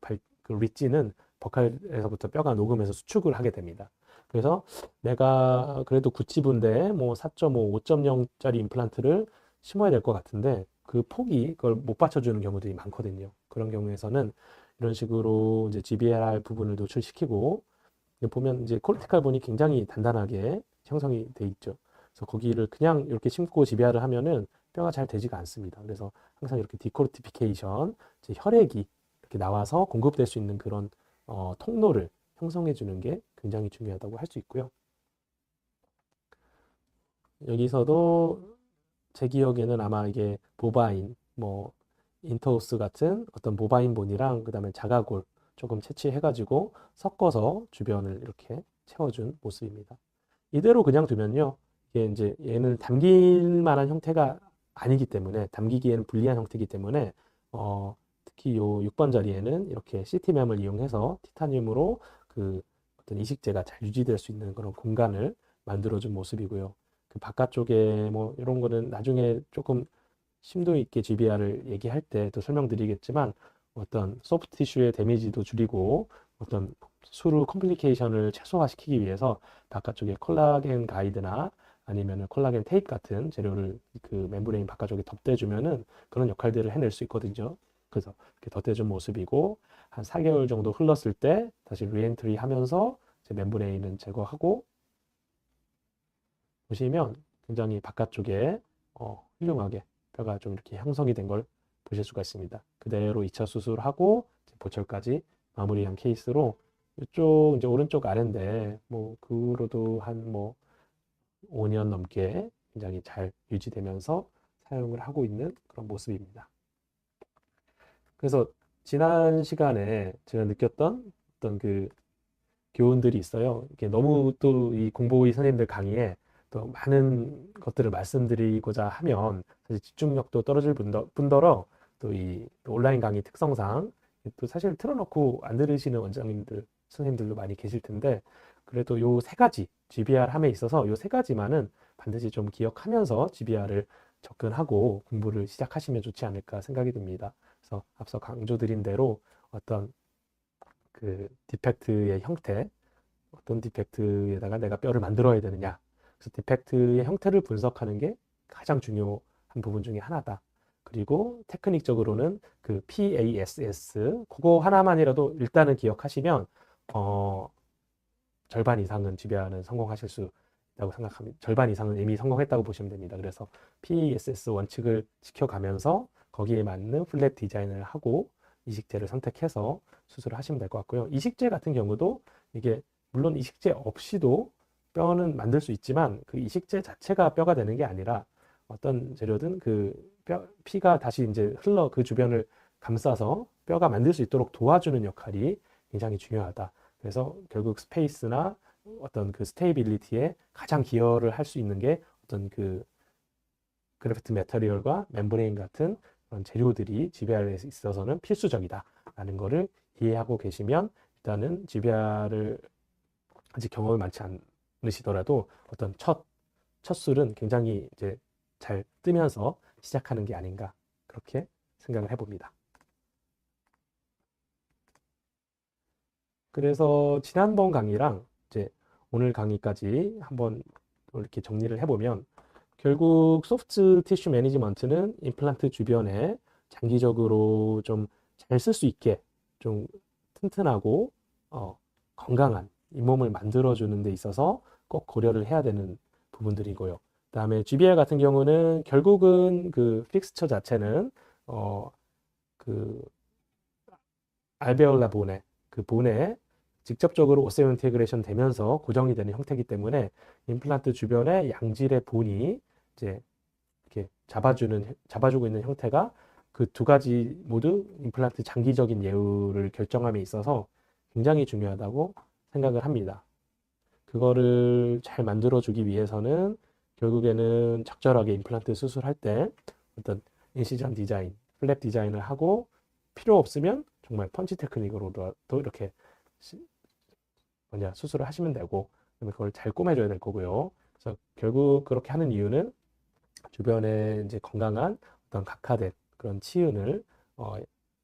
S1: 릿지는 버칼에서부터 뼈가 녹으면서 수축을 하게 됩니다. 그래서 내가 그래도 구치부인데 뭐 4.5, 5.0짜리 임플란트를 심어야 될 것 같은데 그 폭이 그걸 못 받쳐주는 경우들이 많거든요. 그런 경우에서는 이런 식으로 이제 GBR 부분을 노출시키고 보면 이제 코르티칼 본이 굉장히 단단하게 형성이 돼 있죠. 그래서 거기를 그냥 이렇게 심고 GBR을 하면은 뼈가 잘 되지가 않습니다. 그래서 항상 이렇게 디코르티피케이션, 혈액이 이렇게 나와서 공급될 수 있는 그런 통로를 형성해 주는 게 굉장히 중요하다고 할 수 있고요. 여기서도 제 기억에는 아마 이게 보바인, 뭐 인터오스 같은 어떤 보바인 본이랑 그다음에 자가골 조금 채취해가지고 섞어서 주변을 이렇게 채워준 모습입니다. 이대로 그냥 두면요, 이게 이제 얘는 담길 만한 형태가 아니기 때문에 담기기에는 불리한 형태이기 때문에 특히 요 6번 자리에는 이렇게 CTM을 이용해서 티타늄으로 그 어떤 이식제가 잘 유지될 수 있는 그런 공간을 만들어준 모습이고요. 그 바깥쪽에 뭐 이런 거는 나중에 조금 심도 있게 GBR을 얘기할 때 또 설명드리겠지만 어떤 소프트 티슈의 데미지도 줄이고 어떤 수루 컴플리케이션을 최소화시키기 위해서 바깥쪽에 콜라겐 가이드나 아니면 콜라겐 테이프 같은 재료를 그 멤브레인 바깥쪽에 덧대주면은 그런 역할들을 해낼 수 있거든요. 그래서 이렇게 덧대준 모습이고 한 4개월 정도 흘렀을 때 다시 리엔트리 하면서 멤브레인은 제거하고 보시면 굉장히 바깥쪽에 훌륭하게 뼈가 좀 이렇게 형성이 된 걸 보실 수가 있습니다. 그대로 2차 수술하고 보철까지 마무리한 케이스로 이쪽 이제 오른쪽 아래인데 뭐 그 후로도 한 뭐 5년 넘게 굉장히 잘 유지되면서 사용을 하고 있는 그런 모습입니다. 그래서 지난 시간에 제가 느꼈던 어떤 그 교훈들이 있어요. 이게 너무 또 이 공보의 선생님들 강의에 또 많은 것들을 말씀드리고자 하면 사실 집중력도 떨어질 뿐더러 또 이 온라인 강의 특성상 또 사실 틀어놓고 안 들으시는 원장님들, 선생님들도 많이 계실 텐데 그래도 요 세 가지 GBR 함에 있어서 요 세 가지만은 반드시 좀 기억하면서 GBR을 접근하고 공부를 시작하시면 좋지 않을까 생각이 듭니다. 그래서 앞서 강조드린 대로 어떤 그 디펙트의 형태, 어떤 디펙트에다가 내가 뼈를 만들어야 되느냐. 그래서 디펙트의 형태를 분석하는 게 가장 중요한 부분 중에 하나다. 그리고 테크닉적으로는 그 PASS, 그거 하나만이라도 일단은 기억하시면, 절반 이상은 GBR은 성공하실 수 있다고 생각합니다. 절반 이상은 이미 성공했다고 보시면 됩니다. 그래서 PASS 원칙을 지켜가면서 거기에 맞는 플랫 디자인을 하고 이식제를 선택해서 수술을 하시면 될 것 같고요. 이식제 같은 경우도 이게 물론 이식제 없이도 뼈는 만들 수 있지만 그 이식제 자체가 뼈가 되는 게 아니라 어떤 재료든 그 피가 다시 이제 흘러 그 주변을 감싸서 뼈가 만들 수 있도록 도와주는 역할이 굉장히 중요하다. 그래서 결국 스페이스나 어떤 그 스테이빌리티에 가장 기여를 할 수 있는 게 어떤 그 그래프트 매터리얼과 멤브레인 같은 그런 재료들이 GBR에 있어서는 필수적이다라는 거를 이해하고 계시면 일단은 GBR을 아직 경험이 많지 않으시더라도 어떤 첫 술은 굉장히 이제 잘 뜨면서 시작하는 게 아닌가 그렇게 생각을 해봅니다. 그래서 지난번 강의랑 이제 오늘 강의까지 한번 이렇게 정리를 해보면 결국 소프트 티슈 매니지먼트는 임플란트 주변에 장기적으로 좀 잘 쓸 수 있게 좀 튼튼하고 건강한 잇몸을 만들어주는 데 있어서 꼭 고려를 해야 되는 부분들이고요. 그다음에 GBR 같은 경우는 결국은 그 픽스처 자체는 그 알베올라 본에 그 본에 직접적으로 오세오 인테그레이션 되면서 고정이 되는 형태이기 때문에 임플란트 주변에 양질의 본이 이제 이렇게 잡아주고 있는 형태가 그 두 가지 모두 임플란트 장기적인 예우를 결정함에 있어서 굉장히 중요하다고 생각을 합니다. 그거를 잘 만들어주기 위해서는 결국에는 적절하게 임플란트 수술할 때 어떤 인시전 디자인, 플랩 디자인을 하고 필요 없으면 정말 펀치 테크닉으로도 이렇게 수술을 하시면 되고 그걸 잘 꼬매줘야 될 거고요. 그래서 결국 그렇게 하는 이유는 주변에 이제 건강한 어떤 각화된 그런 치은을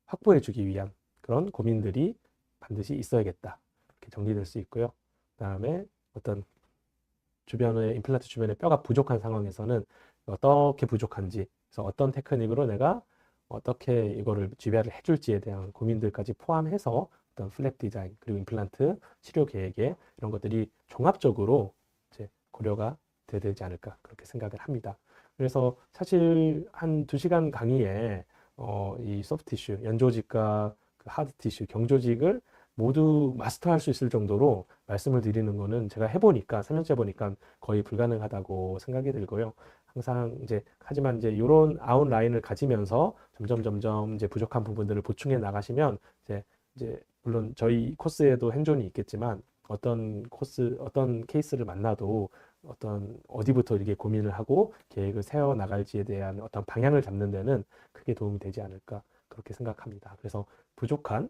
S1: 확보해주기 위한 그런 고민들이 반드시 있어야겠다. 이렇게 정리될 수 있고요. 그다음에 어떤 주변에 임플란트 주변에 뼈가 부족한 상황에서는 어떻게 부족한지, 그래서 어떤 테크닉으로 내가 어떻게 이거를 GBR을 해줄지에 대한 고민들까지 포함해서 어떤 플랩 디자인 그리고 임플란트 치료 계획에 이런 것들이 종합적으로 이제 고려가 돼야 되지 않을까 그렇게 생각을 합니다. 그래서 사실 한 2시간 강의에 이 소프트 티슈, 연조직과 그 하드 티슈, 경조직을 모두 마스터할 수 있을 정도로 말씀을 드리는 거는 제가 해보니까 3년째 보니까 거의 불가능하다고 생각이 들고요. 항상 이제 하지만 이제 이런 아웃라인을 가지면서 점점 이제 부족한 부분들을 보충해 나가시면 이제 물론 저희 코스에도 핸존이 있겠지만 어떤 케이스를 만나도 어디부터 이렇게 고민을 하고 계획을 세워 나갈지에 대한 어떤 방향을 잡는 데는 크게 도움이 되지 않을까 그렇게 생각합니다. 그래서 부족한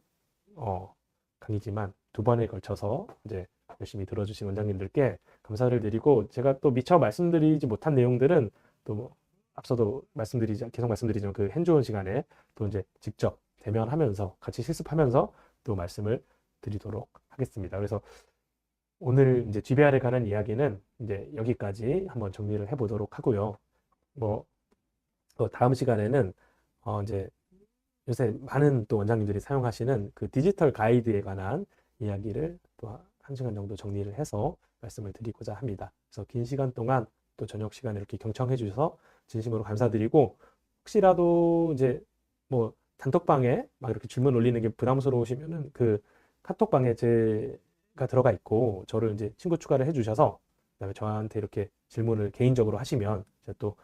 S1: 강의지만 2번에 걸쳐서 이제 열심히 들어주신 원장님들께 감사를 드리고 제가 또 미처 말씀드리지 못한 내용들은 또 앞서도 계속 말씀드리지만 그 핸즈온 시간에 또 이제 직접 대면하면서 같이 실습하면서 또 말씀을 드리도록 하겠습니다. 그래서 오늘 이제 GBR에 관한 이야기는 이제 여기까지 한번 정리를 해보도록 하고요. 또 다음 시간에는 이제 요새 많은 또 원장님들이 사용하시는 그 디지털 가이드에 관한 이야기를 또 1시간 정도 정리를 해서 말씀을 드리고자 합니다. 그래서 긴 시간 동안 또 저녁 시간에 이렇게 경청해 주셔서 진심으로 감사드리고, 혹시라도 이제 뭐 단톡방에 막 이렇게 질문 올리는 게 부담스러우시면은 그 카톡방에 제가 들어가 있고 저를 이제 친구 추가를 해 주셔서 그다음에 저한테 이렇게 질문을 개인적으로 하시면 제가 또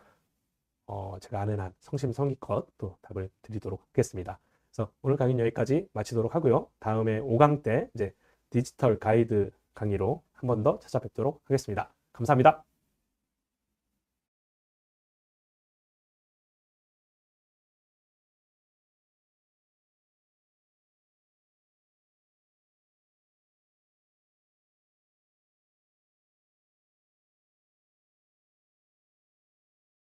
S1: 제가 아는 한 성심성의껏 또 답을 드리도록 하겠습니다. 그래서 오늘 강의는 여기까지 마치도록 하고요. 다음에 5강 때 이제 디지털 가이드 강의로 한 번 더 찾아뵙도록 하겠습니다. 감사합니다.